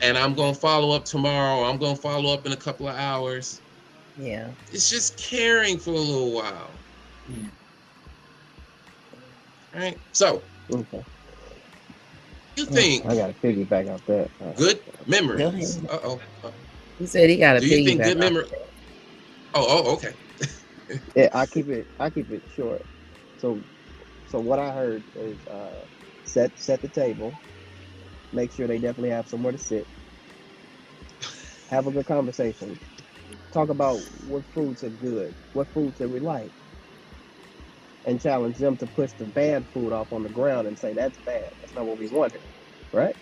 Speaker 2: And I'm going to follow up tomorrow, or I'm going to follow up in a couple of hours.
Speaker 5: Yeah.
Speaker 2: It's just caring for a little while.
Speaker 1: Yeah.
Speaker 2: All right. So,
Speaker 3: Okay.
Speaker 2: you think
Speaker 3: I got to piggyback off that.
Speaker 2: good
Speaker 5: Go
Speaker 2: memories?
Speaker 5: ahead. He said he got a
Speaker 2: Do you think
Speaker 5: piggyback
Speaker 2: good
Speaker 5: off
Speaker 2: memory?
Speaker 5: of that.
Speaker 2: Oh, okay.
Speaker 3: Yeah, I keep it short. So what I heard is set the table, make sure they definitely have somewhere to sit, have a good conversation, talk about what foods are good, what foods that we like, and challenge them to push the bad food off on the ground and say that's bad. That's not what we wanted, right?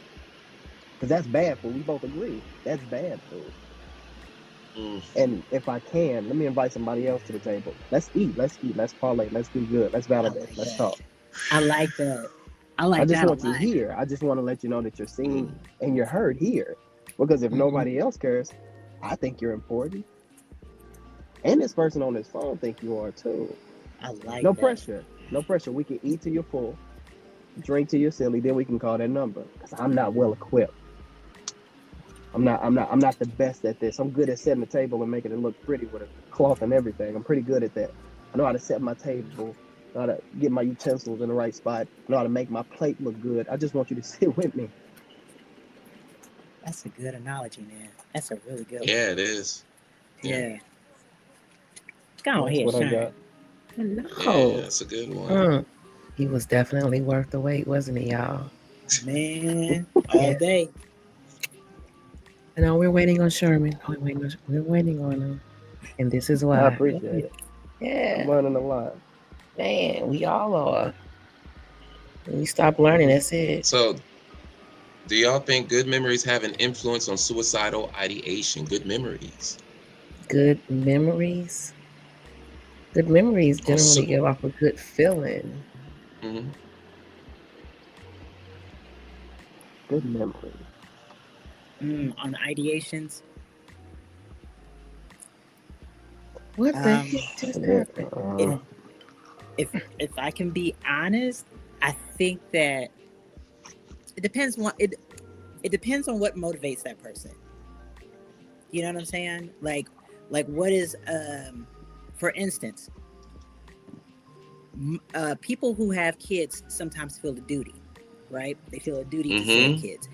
Speaker 3: Because that's bad food. We both agree that's bad food. And if I can, let me invite somebody else to the table. Let's eat. Let's parlay. Let's do good. Let's validate. Let's talk.
Speaker 1: I like that. I
Speaker 3: I
Speaker 1: like
Speaker 3: just
Speaker 1: that a
Speaker 3: want you
Speaker 1: lot.
Speaker 3: here. I just want to let you know that you're seen and you're heard here. Because if nobody else cares, I think you're important. And this person on this phone think you are too.
Speaker 1: I like
Speaker 3: No
Speaker 1: that.
Speaker 3: pressure. No pressure. We can eat till you're full, drink till you're silly, then we can call that number. Because I'm not well equipped. I'm not the best at this. I'm good at setting the table and making it look pretty with a cloth and everything. I'm pretty good at that. I know how to set my table, know how to get my utensils in the right spot, know how to make my plate look good. I just want you to sit with me.
Speaker 1: That's a good analogy, man. That's a really good one.
Speaker 2: Yeah, it is.
Speaker 1: Yeah. Go on
Speaker 3: That's
Speaker 1: ahead,
Speaker 3: what I
Speaker 1: Sean.
Speaker 3: got.
Speaker 2: Yeah, that's a good one.
Speaker 5: He was definitely worth the wait, wasn't he, y'all?
Speaker 1: Man, all day.
Speaker 5: I know we're waiting on Sherman. We're waiting on him. And this is why.
Speaker 3: I appreciate it.
Speaker 5: Yeah.
Speaker 3: I'm learning a lot.
Speaker 5: Man, we all are. When we stop learning, that's it.
Speaker 2: So, do y'all think good memories have an influence on suicidal ideation? Good memories.
Speaker 5: Good memories. Good memories generally give off a good feeling.
Speaker 2: Mm-hmm.
Speaker 3: Good memory.
Speaker 1: On ideations.
Speaker 5: What the
Speaker 1: Um,
Speaker 5: heck just
Speaker 3: Yeah.
Speaker 5: happened?
Speaker 1: if I can be honest, I think that it depends on it depends on what motivates that person. You know what I'm saying? Like what is for instance, people who have kids sometimes feel a duty, right? They feel a duty to see their
Speaker 2: Mm-hmm.
Speaker 1: kids.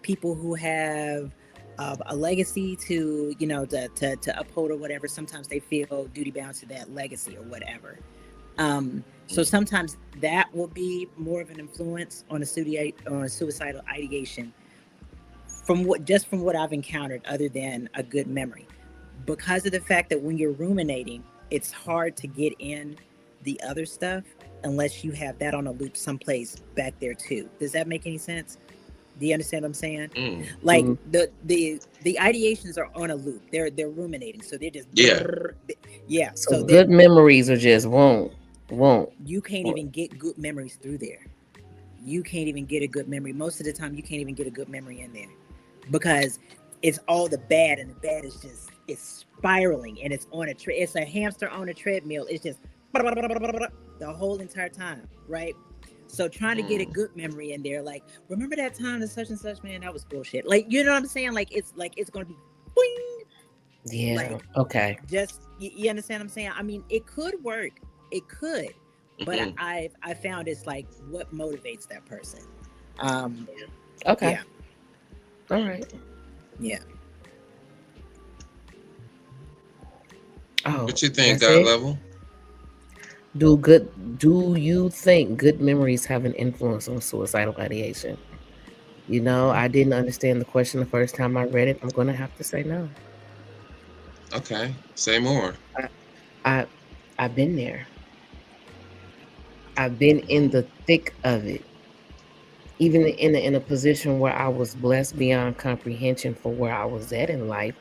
Speaker 1: People who have a legacy to, you know, to uphold or whatever, sometimes they feel duty bound to that legacy or whatever. So sometimes that will be more of an influence on a suicidal ideation from what I've encountered, other than a good memory, because of the fact that when you're ruminating, it's hard to get in the other stuff unless you have that on a loop someplace back there too. Does that make any sense? Do you understand what I'm saying?
Speaker 2: Mm.
Speaker 1: Like
Speaker 3: Mhm.
Speaker 1: the ideations are on a loop. They're ruminating, so they're just
Speaker 2: Yeah.
Speaker 1: yeah.
Speaker 5: So
Speaker 1: So that
Speaker 5: good memories are just won't.
Speaker 1: you can't even get good memories through there. You can't even get a good memory. Most of the time, you can't even get a good memory in there because it's all the bad, and the bad is just it's spiraling, and it's on it's a hamster on a treadmill. It's just the whole entire time, right? So trying to get a
Speaker 2: Mm.
Speaker 1: good memory in there, like remember that time that such and such, man, that was bullshit. Like you know what I'm saying? Like it's gonna be boing,
Speaker 5: Yeah.
Speaker 1: like
Speaker 5: Okay.
Speaker 1: just you understand what I'm saying? I mean, it could work, it could, but
Speaker 2: Mm-hmm.
Speaker 1: I found it's like what motivates that person. Um,
Speaker 5: Okay.
Speaker 1: yeah,
Speaker 5: All right.
Speaker 1: yeah.
Speaker 5: Oh,
Speaker 2: What you think,
Speaker 5: that's
Speaker 2: God
Speaker 5: it.
Speaker 2: level?
Speaker 5: Do you think good memories have an influence on suicidal ideation? You know, I didn't understand the question the first time I read it. I'm gonna have to say no.
Speaker 2: Okay, say more.
Speaker 5: I, I I've been there. I've been in
Speaker 2: Mm.
Speaker 5: the thick of it. Even in a position where I was blessed beyond comprehension for where I was at in life,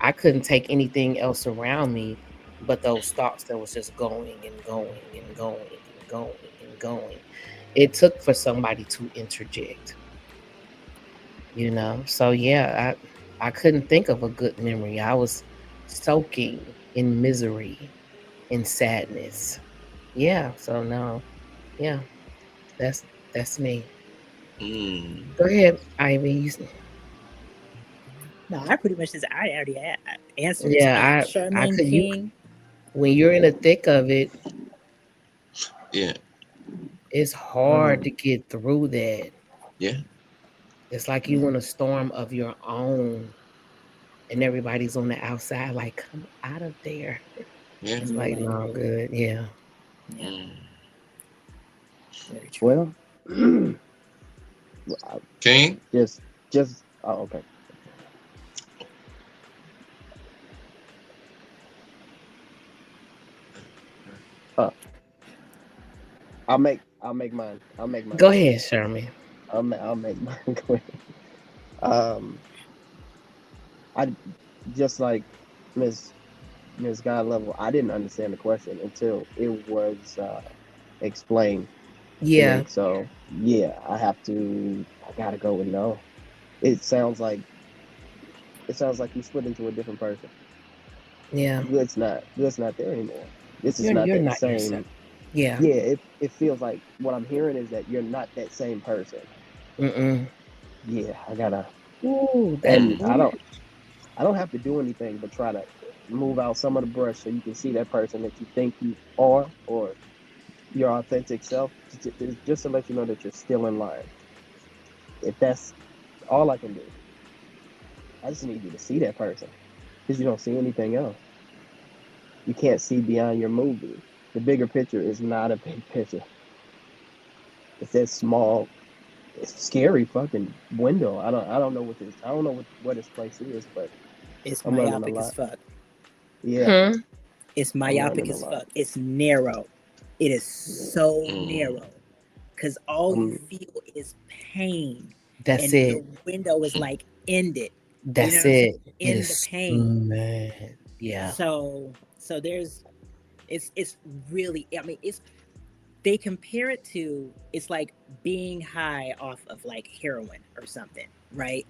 Speaker 5: I couldn't take anything else around me but those thoughts that was just going and going and going and going and going. It took for somebody to interject, you know. So yeah, I couldn't think of a good memory. I was soaking in misery and sadness. Yeah, so no. Yeah, that's that's me.
Speaker 2: Mm.
Speaker 5: Go ahead, Ivy.
Speaker 1: No, I pretty much just I already answered.
Speaker 5: Yeah, I
Speaker 1: Charmaine
Speaker 5: could you
Speaker 1: King.
Speaker 5: when you're in the thick of it,
Speaker 2: Yeah.
Speaker 5: it's hard
Speaker 3: Mm.
Speaker 5: to get through that.
Speaker 2: Yeah.
Speaker 5: It's like you in a storm of your own, and everybody's on the outside, like, come out of there.
Speaker 2: Yeah.
Speaker 5: It's
Speaker 1: And you're
Speaker 5: like,
Speaker 1: like,
Speaker 5: no, I'm good. Yeah.
Speaker 1: yeah,
Speaker 2: Mm.
Speaker 1: very true.
Speaker 3: Well, I-
Speaker 2: King.
Speaker 3: just oh, okay. Uh, I'll make mine. I'll make mine
Speaker 5: Go
Speaker 3: quick.
Speaker 5: ahead, Sherman.
Speaker 3: I'll make mine quick. Um, I just like Miss Miss God level. I didn't understand the question until it was explained to
Speaker 5: Yeah.
Speaker 3: me. So yeah, I gotta go with no. It sounds like you split into a different person.
Speaker 5: Yeah.
Speaker 3: Good's not there anymore. This is not
Speaker 5: You're
Speaker 3: that
Speaker 5: not yourself.
Speaker 3: same.
Speaker 5: Yeah.
Speaker 3: Yeah, it feels like what I'm hearing is that you're not that same person.
Speaker 5: Mm-mm.
Speaker 3: Yeah, I gotta,
Speaker 5: Ooh, that
Speaker 3: and
Speaker 2: Mm.
Speaker 3: I
Speaker 5: ooh.
Speaker 3: don't I don't have to do anything but try to move out some of the brush so you can see that person that you think you are or your authentic self, just to let you know that you're still in line. If that's all I can do, I just need you to see that person because you don't see anything else. You can't see beyond your movie. The bigger picture is not a big picture. It's that small, it's scary fucking window. I don't know what this. I don't know what this place is, but
Speaker 1: It's
Speaker 3: I'm learning a
Speaker 1: myopic as
Speaker 3: lot.
Speaker 1: fuck.
Speaker 3: Yeah,
Speaker 5: Hmm.
Speaker 1: It's
Speaker 3: I'm
Speaker 1: myopic
Speaker 3: learning a
Speaker 1: as
Speaker 3: lot.
Speaker 1: fuck. It's narrow. It is
Speaker 3: Yeah.
Speaker 1: so
Speaker 2: Mm.
Speaker 1: narrow because all you
Speaker 3: I'm
Speaker 1: feel is pain,
Speaker 5: That's
Speaker 1: and the
Speaker 5: it.
Speaker 1: window is like ended. You know
Speaker 5: That's
Speaker 1: what I'm saying?
Speaker 5: it. It
Speaker 1: In the
Speaker 5: is
Speaker 1: pain.
Speaker 5: man. Yeah.
Speaker 1: So there's it's really, I mean, it's they compare it to, it's like being high off of like heroin or something, right?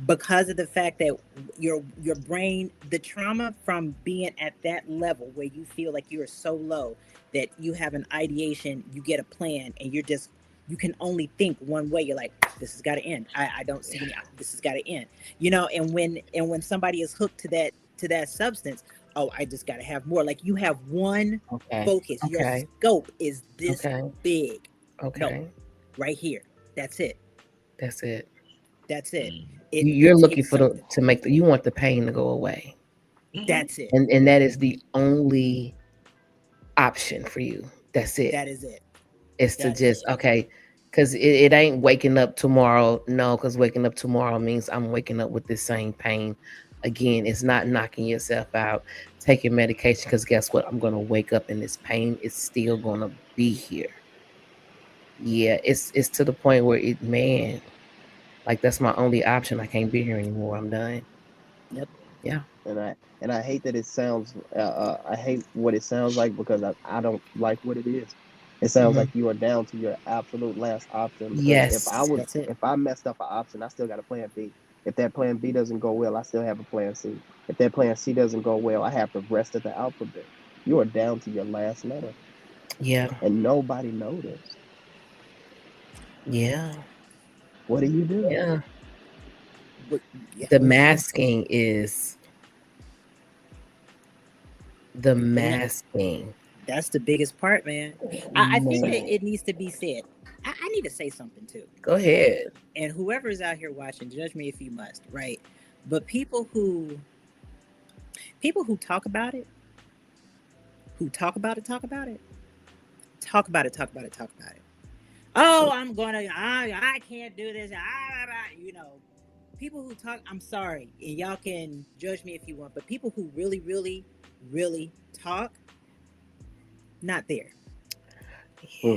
Speaker 1: because of the fact that your brain, the trauma from being at that level where you feel like you're so low that you have an ideation, you get a plan, and you can only think one way. You're like, this has got to end. I don't see any. This has got to end. And when somebody is hooked to that substance, oh, I just got to have more. Like, you have one focus. Your scope is this big. No, right here. That's it.
Speaker 5: That's it.
Speaker 1: That's it.
Speaker 5: You're looking for you want the pain to go away.
Speaker 1: That's it.
Speaker 5: And that is the only option for you. That's it.
Speaker 1: That is it.
Speaker 5: It's to just, because it ain't waking up tomorrow. No, because waking up tomorrow means I'm waking up with this same pain again. It's not knocking yourself out, taking medication, because guess what? I'm going to wake up and this pain is still going to be here. Yeah, it's to the point where like, that's my only option. I can't be here anymore. I'm done.
Speaker 1: Yep.
Speaker 5: Yeah.
Speaker 3: And I hate that it sounds. I hate what it sounds like, because I don't like what it is. It sounds like you are down to your absolute last option.
Speaker 5: Yes.
Speaker 3: If I messed up an option, I still got a plan B. If that plan B doesn't go well, I still have a plan C. If that plan C doesn't go well, I have the rest of the alphabet. You are down to your last letter.
Speaker 5: Yeah.
Speaker 3: And nobody noticed.
Speaker 5: Yeah.
Speaker 3: What do you do?
Speaker 5: Yeah. The masking is the masking.
Speaker 1: That's the biggest part, man. I think that it needs to be said. I need to say something too.
Speaker 5: Go ahead.
Speaker 1: And whoever's out here watching, judge me if you must, right? But people who talk about it, talk about it. Oh, I can't do this. People who talk, I'm sorry, and y'all can judge me if you want, but people who really, really, really talk, not there.
Speaker 5: Yeah.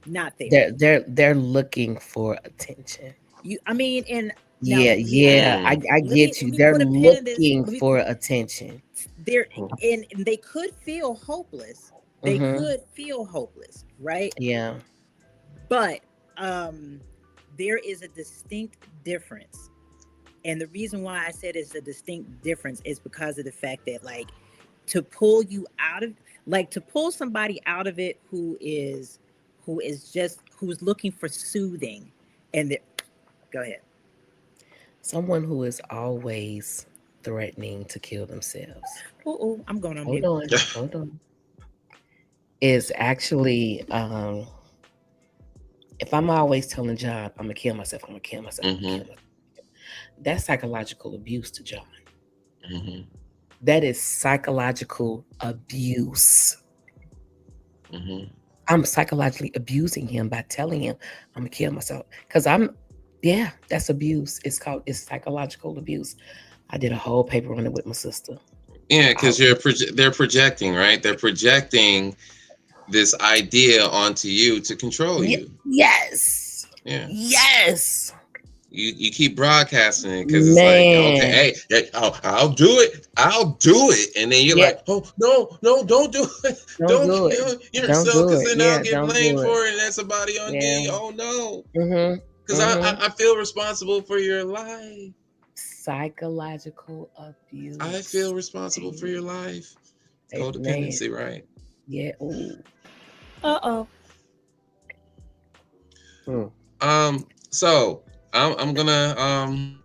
Speaker 1: Not there.
Speaker 5: They're looking for attention.
Speaker 1: I get
Speaker 5: you. They're looking for attention.
Speaker 1: And they could feel hopeless. They could feel hopeless, right?
Speaker 5: Yeah.
Speaker 1: But there is a distinct difference. And the reason why I said it's a distinct difference is because of the fact that, like, to pull somebody out of it who's looking for soothing, and go ahead.
Speaker 5: Someone who is always threatening to kill themselves.
Speaker 1: Oh, I'm going on.
Speaker 5: Hold on. Is actually, if I'm always telling John, I'm gonna kill myself, that's psychological abuse to John. That is psychological abuse. I'm psychologically abusing him by telling him I'm gonna kill myself, because that's abuse. It's psychological abuse. I did a whole paper on it with my sister.
Speaker 2: Yeah, because they're projecting, right? They're projecting this idea onto you to control you.
Speaker 5: Yes.
Speaker 2: Yeah.
Speaker 5: Yes.
Speaker 2: You keep broadcasting it because it's like, okay, hey, I'll do it, and then you're like, oh no, don't do it, don't kill yourself, because then I'll get blamed for it, and that's somebody on me. Oh no, because I feel responsible for your life.
Speaker 5: Psychological abuse.
Speaker 2: I feel responsible for your life. Codependency, right?
Speaker 5: Yeah.
Speaker 2: So I'm gonna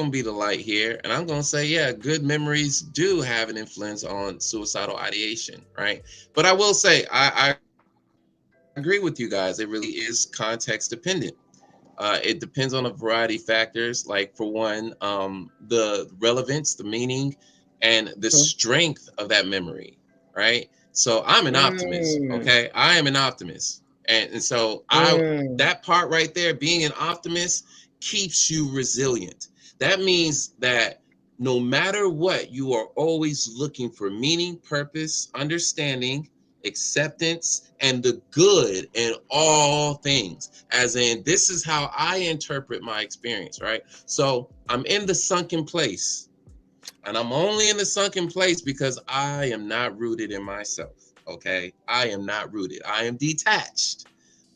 Speaker 2: be the light here, and I'm gonna say, yeah, good memories do have an influence on suicidal ideation, right? But I will say, I agree with you guys. It really is context dependent. It depends on a variety of factors. Like, for one, the relevance, the meaning, and the strength of that memory, right? So I'm an optimist. Okay, I am an optimist, and so that part right there, being an optimist, keeps you resilient. That means that no matter what, you are always looking for meaning, purpose, understanding, acceptance, and the good in all things. As in, this is how I interpret my experience, right? So I'm in the sunken place, and I'm only in the sunken place because I am not rooted in myself. Okay, I am not rooted. I am detached,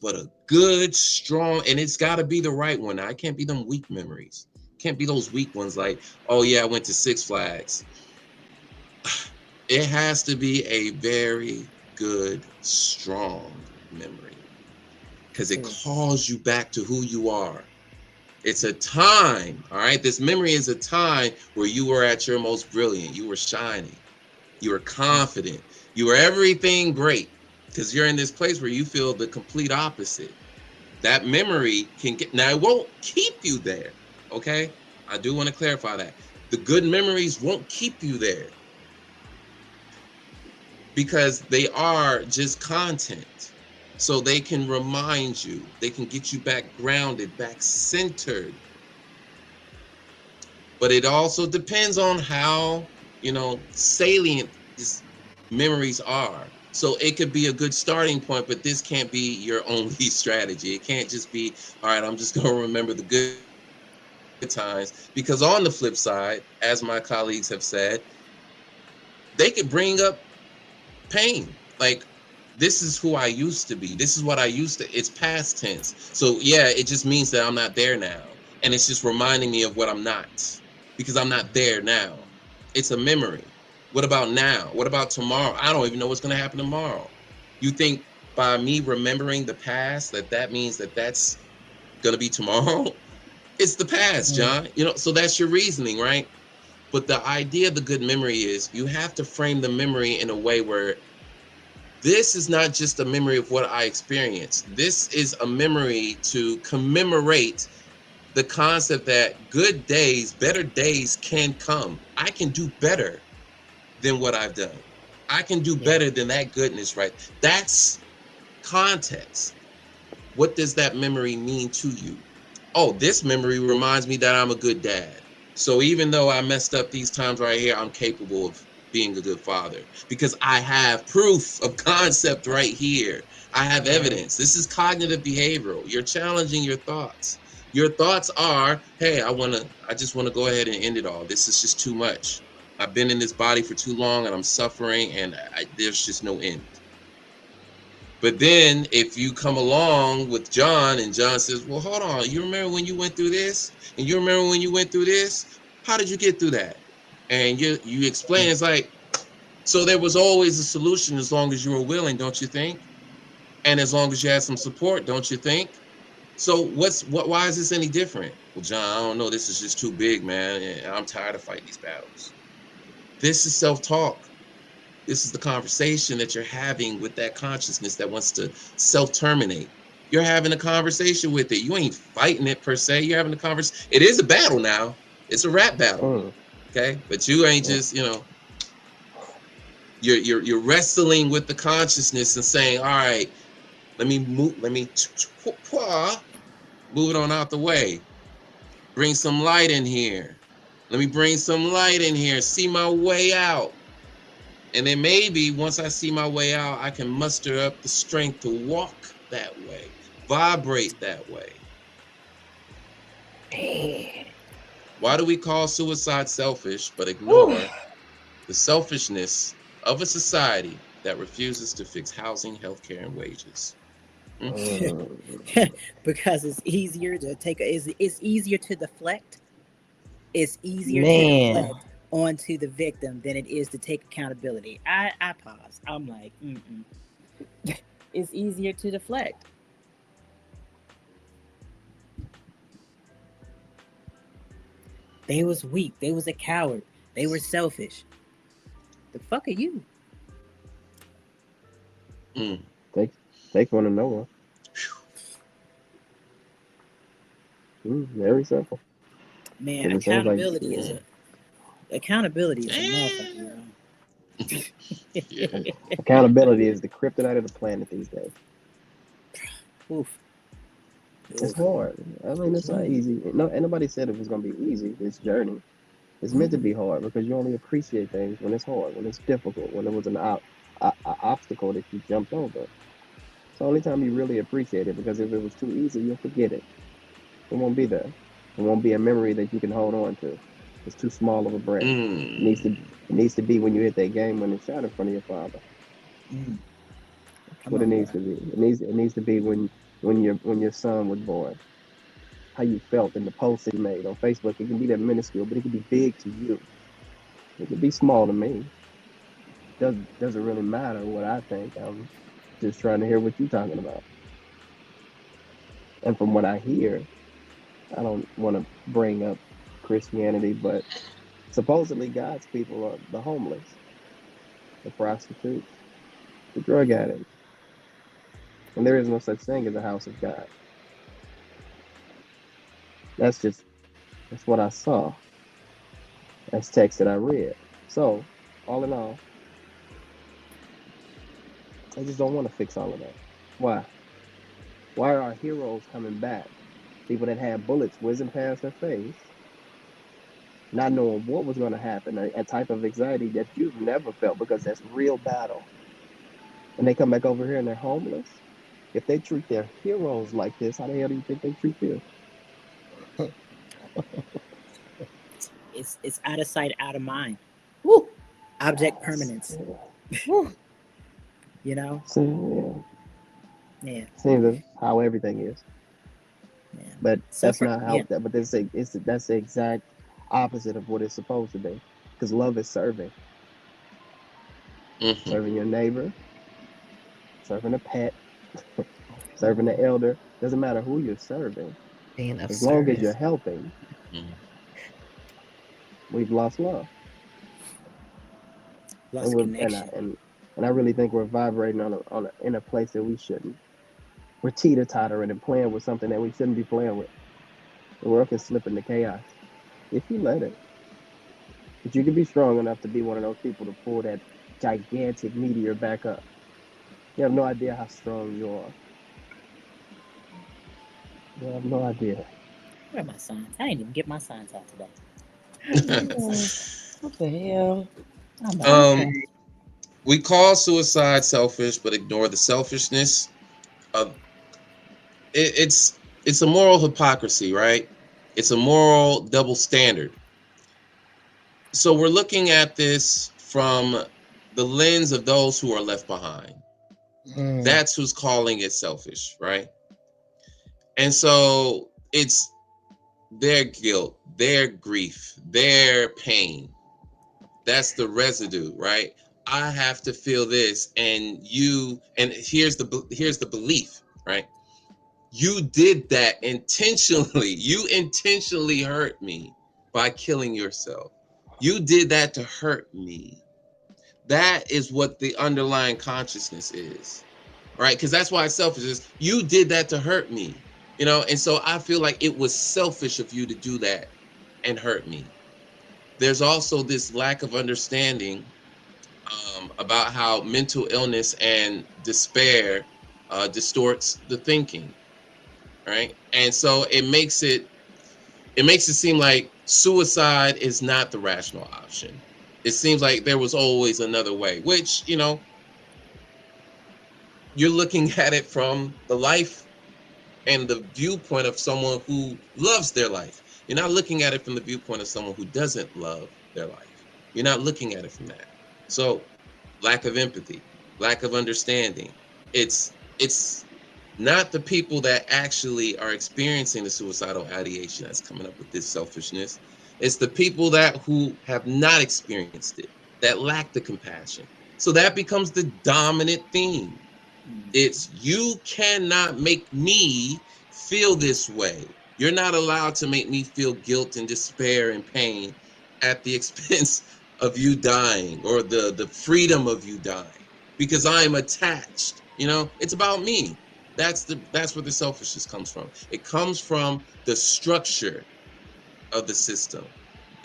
Speaker 2: but a good, strong, and it's got to be the right one. I can't be them weak memories. Can't be those weak ones like, oh yeah, I went to Six Flags. It has to be a very good, strong memory because it calls you back to who you are. It's a time, all right? This memory is a time where you were at your most brilliant. You were shining. You were confident. You were everything great because you're in this place where you feel the complete opposite. That memory can get, now it won't keep you there, okay? I do want to clarify that. The good memories won't keep you there because they are just content. So they can remind you, they can get you back grounded, back centered. But it also depends on how, salient these memories are. So it could be a good starting point, but this can't be your only strategy. It can't just be, all right, I'm just going to remember the good times. Because on the flip side, as my colleagues have said, they could bring up pain. Like, this is who I used to be. This is what I used to. It's past tense. So yeah, it just means that I'm not there now. And it's just reminding me of what I'm not because I'm not there now. It's a memory. What about now? What about tomorrow? I don't even know what's going to happen tomorrow. You think by me remembering the past that means that that's going to be tomorrow? It's the past, John. So that's your reasoning, right? But the idea of the good memory is you have to frame the memory in a way where this is not just a memory of what I experienced. This is a memory to commemorate the concept that good days, better days can come. I can do better than what I've done. I can do better than that goodness, right? That's context. What does that memory mean to you? Oh, this memory reminds me that I'm a good dad. So even though I messed up these times right here, I'm capable of being a good father because I have proof of concept right here. I have evidence. This is cognitive behavioral. You're challenging your thoughts. Your thoughts are, hey, I just want to go ahead and end it all. This is just too much. I've been in this body for too long and I'm suffering and there's just no end. But then if you come along with John and John says, well, hold on, you remember when you went through this? And you remember when you went through this? How did you get through that? And you explain, it's like, so there was always a solution as long as you were willing, don't you think? And as long as you had some support, don't you think? So why is this any different? Well, John, I don't know. This is just too big, man. And I'm tired of fighting these battles. This is self-talk. This is the conversation that you're having with that consciousness that wants to self-terminate. You're having a conversation with it. You ain't fighting it per se. You're having a conversation. It is a battle now. It's a rap battle. Okay? But you ain't just, you're wrestling with the consciousness and saying, all right, let me move it on out the way. Bring some light in here. Let me bring some light in here. See my way out. And then maybe once I see my way out, I can muster up the strength to walk that way, vibrate that way. Why do we call suicide selfish, but ignore the selfishness of a society that refuses to fix housing, healthcare, and wages?
Speaker 1: Because it's easier to it's easier to deflect. It's easier to deflect onto the victim than it is to take accountability. I pause. I'm like, it's easier to deflect. They was weak. They was a coward. They were selfish. The fuck are you?
Speaker 3: Take one to know one. Very simple.
Speaker 1: Man, accountability is a motherfucker, yo.
Speaker 3: Accountability is the kryptonite of the planet these days.
Speaker 1: Oof.
Speaker 3: It's hard. I mean, it's not easy. No, nobody said it was going to be easy. This journey, it's meant to be hard because you only appreciate things when it's hard, when it's difficult, when it was an obstacle that you jumped over. It's the only time you really appreciate it, because if it was too easy, you'll forget it. It won't be there. It won't be a memory that you can hold on to. It's too small of a break. It needs to be when you hit that game winning shot in front of your father. That's what it needs to be. It needs to be when your son was born. how you felt in the post that you made on Facebook. It can be that minuscule, but it can be big to you. It can be small to me. Doesn't really matter what I think. I'm just trying to hear what you're talking about. And from what I hear, I don't want to bring up Christianity, but supposedly God's people are the homeless, the prostitutes, the drug addicts. And there is no such thing as a house of God. That's what I saw. That's text that I read. So, all in all, I just don't want to fix all of that. Why? Why are our heroes coming back? People that had bullets whizzing past their face, not knowing what was going to happen, a type of anxiety that you've never felt because that's real battle. And they come back over here and they're homeless. If they treat their heroes like this, how the hell do you think they treat you?
Speaker 1: It's out of sight, out of mind.
Speaker 5: Woo.
Speaker 1: Object permanence.
Speaker 5: Woo.
Speaker 1: You know?
Speaker 3: Yeah. Seems how everything is.
Speaker 1: Yeah.
Speaker 3: But that's not how. Yeah. But that's the exact opposite of what it's supposed to be. Because love is serving. Mm-hmm. Serving your neighbor, serving a pet, serving the elder. Doesn't matter who you're serving. As long as you're helping, we've lost love.
Speaker 1: Lost connection.
Speaker 3: And I really think we're vibrating in a place that we shouldn't. We're teeter-tottering and playing with something that we shouldn't be playing with. The world can slip into chaos if you let it. But you can be strong enough to be one of those people to pull that gigantic meteor back up. You have no idea how strong you are. You have no idea.
Speaker 1: Where are my signs? I didn't even get my signs out today.
Speaker 5: What the hell?
Speaker 2: We call suicide selfish, but ignore the selfishness of it's a moral hypocrisy, right? It's a moral double standard. So we're looking at this from the lens of those who are left behind. That's who's calling it selfish, right? And so it's their guilt, their grief, their pain. That's the residue, right? I have to feel this, and here's the belief, right? You did that intentionally. You intentionally hurt me by killing yourself. You did that to hurt me. That is what the underlying consciousness is, right? Because that's why it's selfish. Is you did that to hurt me, and so I feel like it was selfish of you to do that and hurt me. There's also this lack of understanding about how mental illness and despair distorts the thinking, right? And so it makes it seem like suicide is not the rational option. It seems like there was always another way, which, you're looking at it from the life and the viewpoint of someone who loves their life. You're not looking at it from the viewpoint of someone who doesn't love their life. You're not looking at it from that. So lack of empathy, lack of understanding. It's not the people that actually are experiencing the suicidal ideation that's coming up with this selfishness. It's the people who have not experienced it, that lack the compassion. So that becomes the dominant theme. It's you cannot make me feel this way. You're not allowed to make me feel guilt and despair and pain at the expense of you dying or the freedom of you dying because I'm attached. It's about me. That's where the selfishness comes from. It comes from the structure of the system.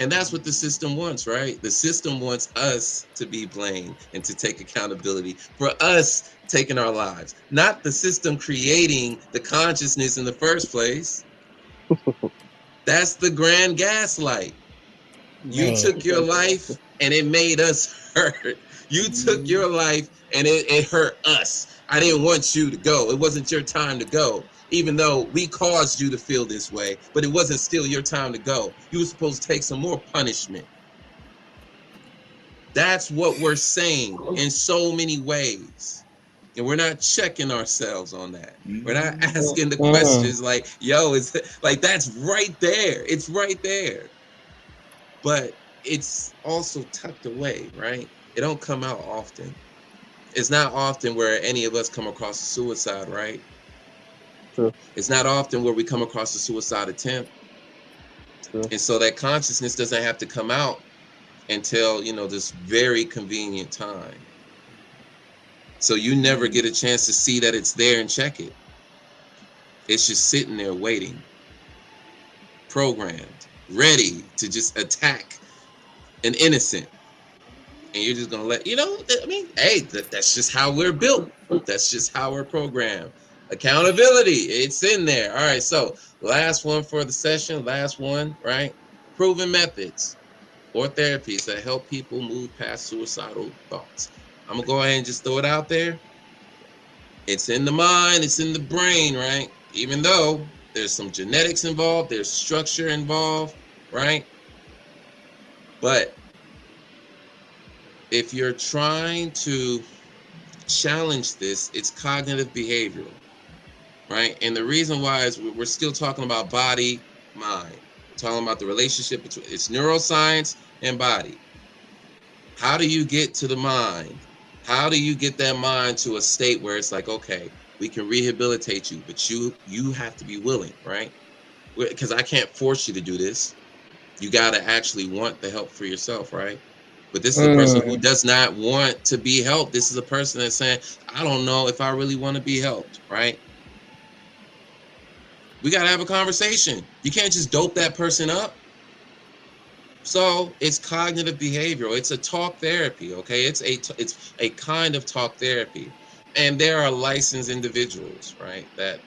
Speaker 2: And that's what the system wants, right? The system wants us to be blamed and to take accountability for us taking our lives, not the system creating the consciousness in the first place. That's the grand gaslight. You took your life and it made us hurt. You took your life and it hurt us. I didn't want you to go. It wasn't your time to go. Even though we caused you to feel this way, but it wasn't still your time to go. You were supposed to take some more punishment. That's what we're saying in so many ways. And we're not checking ourselves on that. We're not
Speaker 1: Mhm.
Speaker 2: asking the questions like, yo, is like that's right there. It's right there. But it's also tucked away, right? It don't come out often. It's not often where any of us come across a suicide, right?
Speaker 3: True.
Speaker 2: It's not often where we come across a suicide attempt.
Speaker 3: True.
Speaker 2: And so that consciousness doesn't have to come out until, this very convenient time. So you never get a chance to see that it's there and check it. It's just sitting there waiting, programmed, ready to just attack an innocent. And you're just gonna hey, that's just how we're built. That's just how we're programmed. Accountability, it's in there. All right, so last one for the session, last one, right? Proven methods or therapies that help people move past suicidal thoughts. I'm gonna go ahead and just throw it out there. It's in the mind, it's in the brain, right? Even though there's some genetics involved, there's structure involved, right? But if you're trying to challenge this, it's cognitive behavioral, right? And the reason why is we're still talking about body, mind. We're talking about the relationship between it's neuroscience and body. How do you get to the mind? How do you get that mind to a state where it's like, okay, we can rehabilitate you, but you have to be willing, right? Because I can't force you to do this. You got to actually want the help for yourself, right? But this is a person who does not want to be helped. This is a person that's saying, I don't know if I really want to be helped, right? We got to have a conversation. You can't just dope that person up. So it's cognitive behavioral. It's a talk therapy, okay? It's a kind of talk therapy. And there are licensed individuals, right, that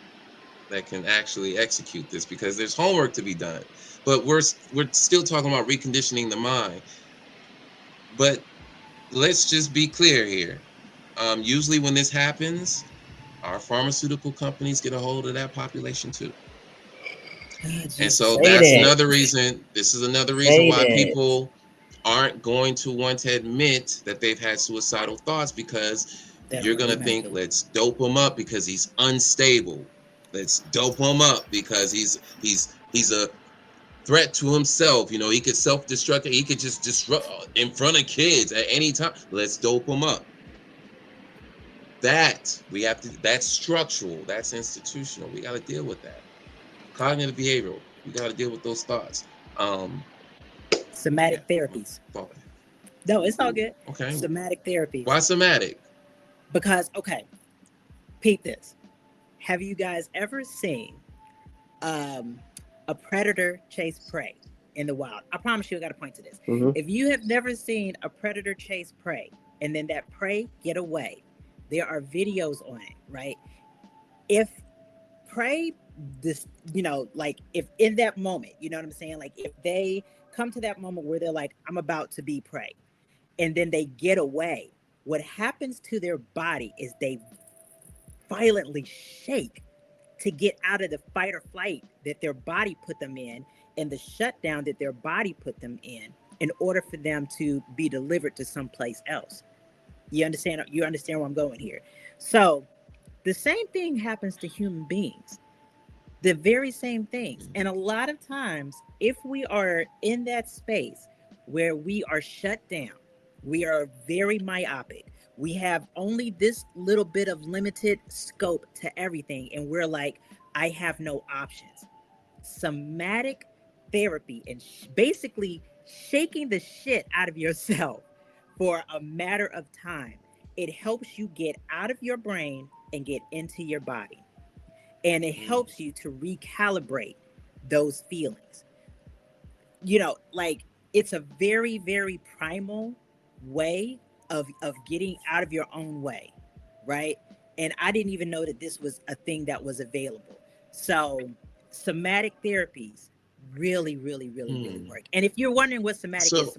Speaker 2: can actually execute this because there's homework to be done. But we're still talking about reconditioning the mind. But let's just be clear here. Usually when this happens, our pharmaceutical companies get a hold of that population too. And so that's another reason. This is another reason why people aren't going to want to admit that they've had suicidal thoughts, because you're going to think, let's dope him up because he's unstable. Let's dope him up because he's a threat to himself. He could self-destruct. He could just disrupt in front of kids at any time. Let's dope him up. That's structural. That's institutional. We got to deal with that. Cognitive behavioral. We got to deal with those thoughts.
Speaker 1: Somatic therapies. No, it's all good.
Speaker 2: Okay.
Speaker 1: Somatic therapy.
Speaker 2: Why somatic?
Speaker 1: Because, okay, peep this. Have you guys ever seen a predator chase prey in the wild? I promise you I got to point to this.
Speaker 3: Mm-hmm.
Speaker 1: If you have never seen a predator chase prey and then that prey get away, there are videos on it, right? If prey, this, like if in that moment, you know what I'm saying? Like if they come to that moment where they're like, I'm about to be prey, and then they get away, what happens to their body is they violently shake to get out of the fight or flight that their body put them in and the shutdown that their body put them in order for them to be delivered to someplace else. You understand where I'm going here? So the same thing happens to human beings. The very same things. And a lot of times, if we are in that space where we are shut down, we are very myopic, we have only this little bit of limited scope to everything, and we're like, I have no options. Somatic therapy and basically shaking the shit out of yourself for a matter of time, it helps you get out of your brain and get into your body. And it helps you to recalibrate those feelings. Like it's a very, very primal way of getting out of your own way, right? And I didn't even know that this was a thing that was available. So somatic therapies really, really, really, really work. And if you're wondering what somatic is,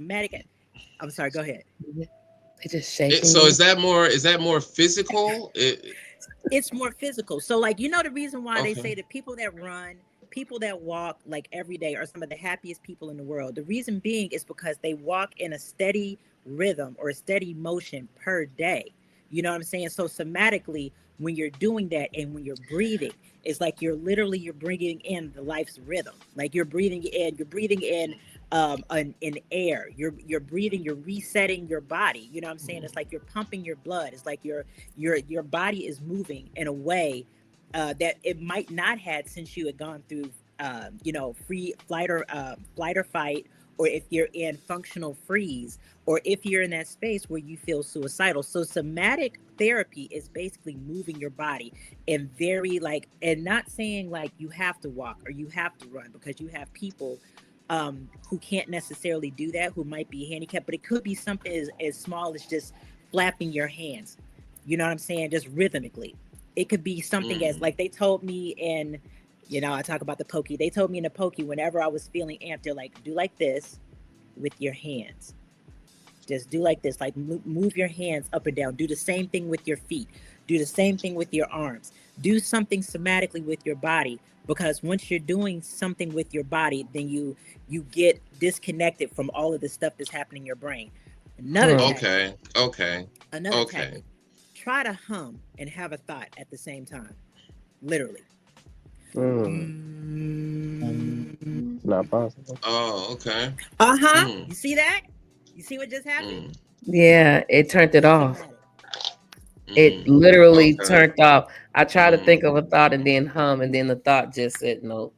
Speaker 1: I'm sorry, go ahead.
Speaker 5: It just shaking.
Speaker 2: So is that more physical?
Speaker 1: It's more physical. So like, the reason why they say that people that run, people that walk like every day are some of the happiest people in the world. The reason being is because they walk in a steady rhythm or a steady motion per day. You know what I'm saying? So somatically, when you're doing that and when you're breathing, it's like you're bringing in the life's rhythm. Like you're breathing in air. You're breathing, you're resetting your body. You know what I'm saying? It's like you're pumping your blood. It's like your body is moving in a way that it might not had since you had gone through free flight or fight, or if you're in functional freeze, or if you're in that space where you feel suicidal. So somatic therapy is basically moving your body and very like, and not saying like you have to walk or you have to run, because you have people who can't necessarily do that, who might be handicapped, but it could be something as small as just flapping your hands. You know what I'm saying? Just rhythmically. It could be something as like they told me in, I talk about the pokey. They told me in the pokey, whenever I was feeling amped, they're like, do like this with your hands. Just do like this, like move your hands up and down. Do the same thing with your feet. Do the same thing with your arms. Do something somatically with your body, because once you're doing something with your body, then you get disconnected from all of the stuff that's happening in your brain. Another tactic.
Speaker 2: Okay.
Speaker 1: Another tactic. Try to hum and have a thought at the same time. Literally.
Speaker 3: It's not possible.
Speaker 2: Oh, okay.
Speaker 1: You see that? You see what just happened?
Speaker 5: Yeah, it turned it off. It literally turned off. I tried to think of a thought and then hum, and then the thought just said no.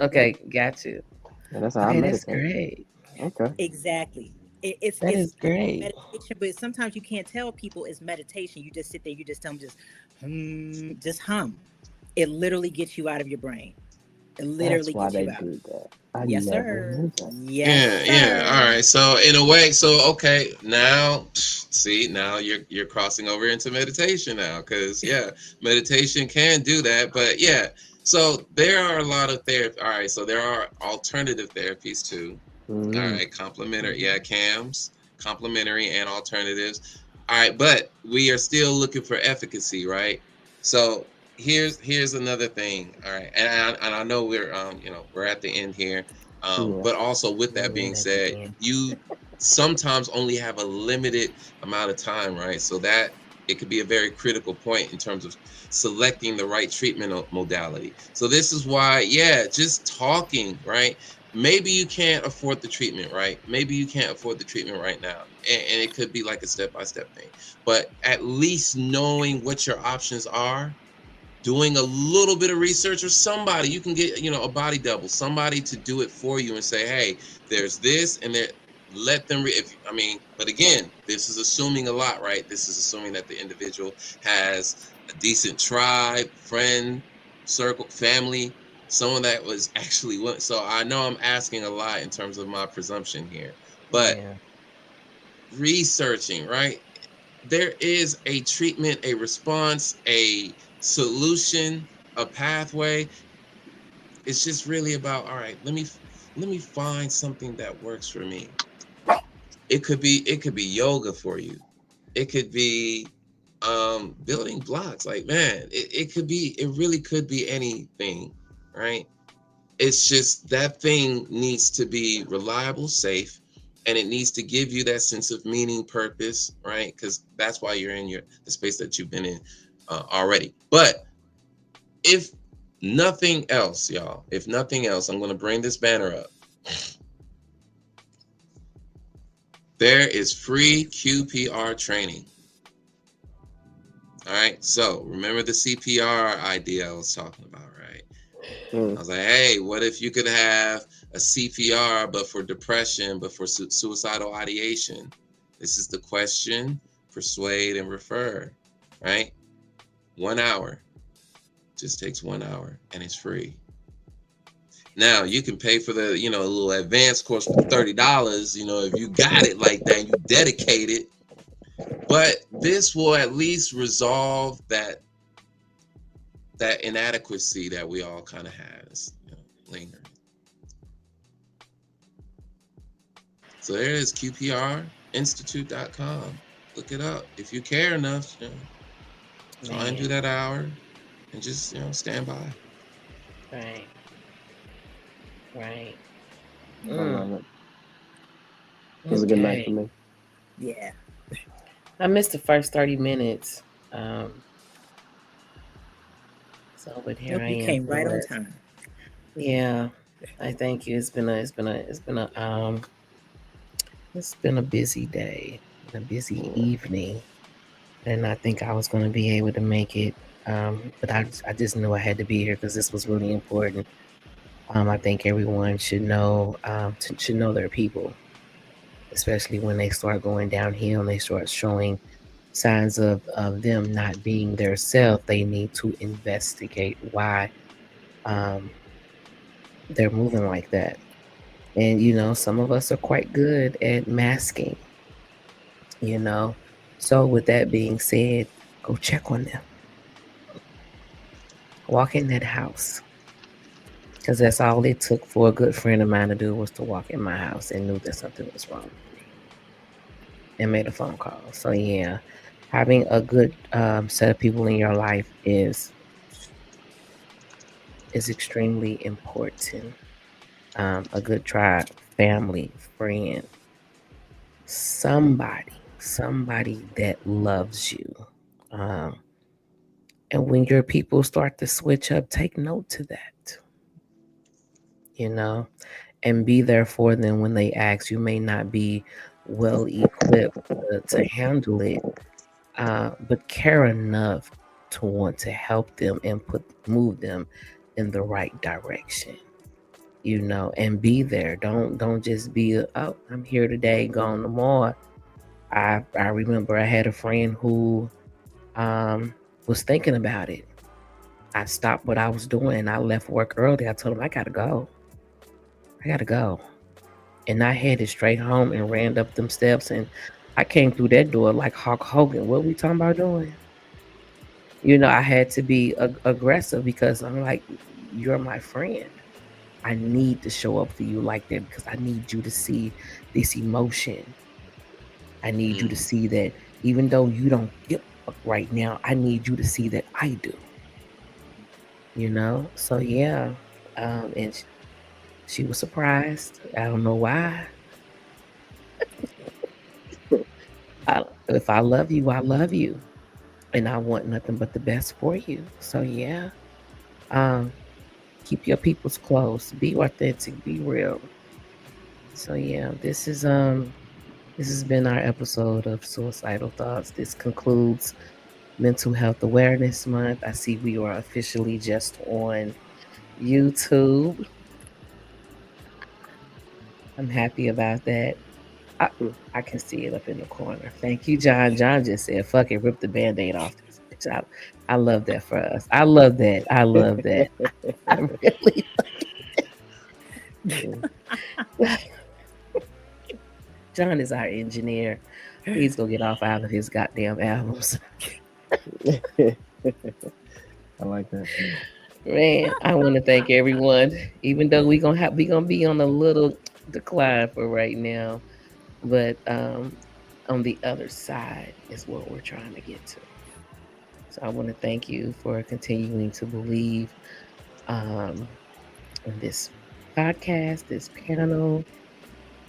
Speaker 5: Okay, got you.
Speaker 3: Yeah, that's how I meditate.
Speaker 5: That's great.
Speaker 3: Okay.
Speaker 1: Exactly. It's
Speaker 5: great.
Speaker 1: Meditation, but sometimes you can't tell people it's meditation. You just sit there, you just tell them just hum. It literally gets you out of your brain. It literally gets you out.
Speaker 3: Do that. I
Speaker 1: yes,
Speaker 3: never
Speaker 1: sir.
Speaker 3: knew that.
Speaker 1: Yes,
Speaker 2: Yeah. All right. So in a way, okay. Now, see, now you're crossing over into meditation now, because meditation can do that. But yeah, so there are a lot of therapy. All right. So there are alternative therapies too. All right. Complementary. Yeah, CAMs, complementary and alternatives. All right, but we are still looking for efficacy, right? So here's another thing. All right, and I know we're at the end here, but also with that being said, you sometimes only have a limited amount of time, right? So that it could be a very critical point in terms of selecting the right treatment modality. So this is why, just talking, right? Maybe you can't afford the treatment, right? Maybe you can't afford the treatment right now, and it could be like a step-by-step thing. But at least knowing what your options are, doing a little bit of research, or somebody you can get, a body double, somebody to do it for you and say, hey, there's this and there. Let them but again, this is assuming a lot, right? This is assuming that the individual has a decent tribe, friend circle, family, someone that was actually willing. So I know I'm asking a lot in terms of my presumption here, but researching, right? There is a treatment, a response, a solution, a pathway. It's just really about, all right, let me find something that works for me. It could be yoga for you. It could be building blocks. Like, man, it really could be anything, right? It's just that thing needs to be reliable, safe, and it needs to give you that sense of meaning, purpose, right? Because that's why you're in the space that you've been in already. But if nothing else, y'all, I'm going to bring this banner up. There is free QPR training. All right. So remember the CPR idea I was talking about, right? I was like, hey, what if you could have a CPR, but for depression, but for suicidal ideation? This is the question, persuade and refer, right? 1 hour. Just takes 1 hour and it's free. Now you can pay for the, a little advanced course for $30, if you got it like that and you dedicate it. But this will at least resolve that inadequacy that we all kind of has, lingering. So there is QPRinstitute.com. Look it up. If you care enough, try and do that hour and just, stand by.
Speaker 5: Right.
Speaker 3: I love it. It was a good night for me.
Speaker 1: Yeah.
Speaker 5: I missed the first 30 minutes. So, but here
Speaker 1: Nope,
Speaker 5: I
Speaker 1: you
Speaker 5: am
Speaker 1: came
Speaker 5: for the
Speaker 1: right on
Speaker 5: rest.
Speaker 1: time.
Speaker 5: Yeah, I thank you. It's been a busy day and a busy evening, and I think I was going to be able to make it. But I just knew I had to be here because this was really important. I think everyone should know should know their people, especially when they start going downhill and they start showing signs of them not being their self. They need to investigate why um, they're moving like that. And some of us are quite good at masking. You know, so with that being said, go check on them. Walk in that house. Because that's all it took for a good friend of mine to do was to walk in my house and knew that something was wrong with me and made a phone call. So yeah, having a good set of people in your life is extremely important. A good tribe, family, friend, somebody that loves you. Um, and when your people start to switch up, take note to that. You know, and be there for them when they ask. You may not be well equipped to handle it, but care enough to want to help them and move them in the right direction. And be there. Don't just be oh, I'm here today, gone tomorrow. I remember I had a friend who was thinking about it. I stopped what I was doing and I left work early. I told him I gotta go. I gotta go. And I headed straight home and ran up them steps and I came through that door like Hulk Hogan. What we talking about doing? I had to be aggressive because I'm like, you're my friend. I need to show up for you like that because I need you to see this emotion. I need you to see that even though you don't get up right now, I need you to see that I do. So yeah. And she was surprised. I don't know why. If I love you, I love you. And I want nothing but the best for you. So yeah. Um, keep your peoples close. Be authentic. Be real. So yeah, this has been our episode of Suicidal Thoughts. This concludes Mental Health Awareness Month. I see we are officially just on YouTube. I'm happy about that. I can see it up in the corner. Thank you, John. John just said, fuck it, rip the band-aid off this bitch. I love that for us. I love that. I love that. I really John is our engineer. Please go get off out of his goddamn albums.
Speaker 3: I like that.
Speaker 5: Man, I want to thank everyone. Even though we gonna be on a little decline for right now, but on the other side is what we're trying to get to. So I want to thank you for continuing to believe in this podcast, this panel,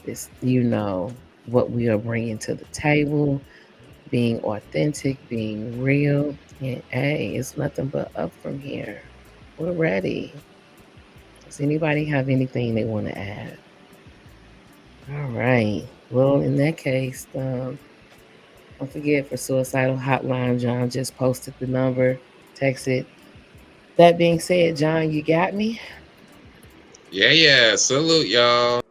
Speaker 5: this what we are bringing to the table, being authentic, being real, and hey, it's nothing but up from here. We're ready. Does anybody have anything they want to add? All right. Well, in that case, don't forget for Suicidal Hotline, John just posted the number. Text it. That being said, John, you got me?
Speaker 2: Yeah. Salute, y'all.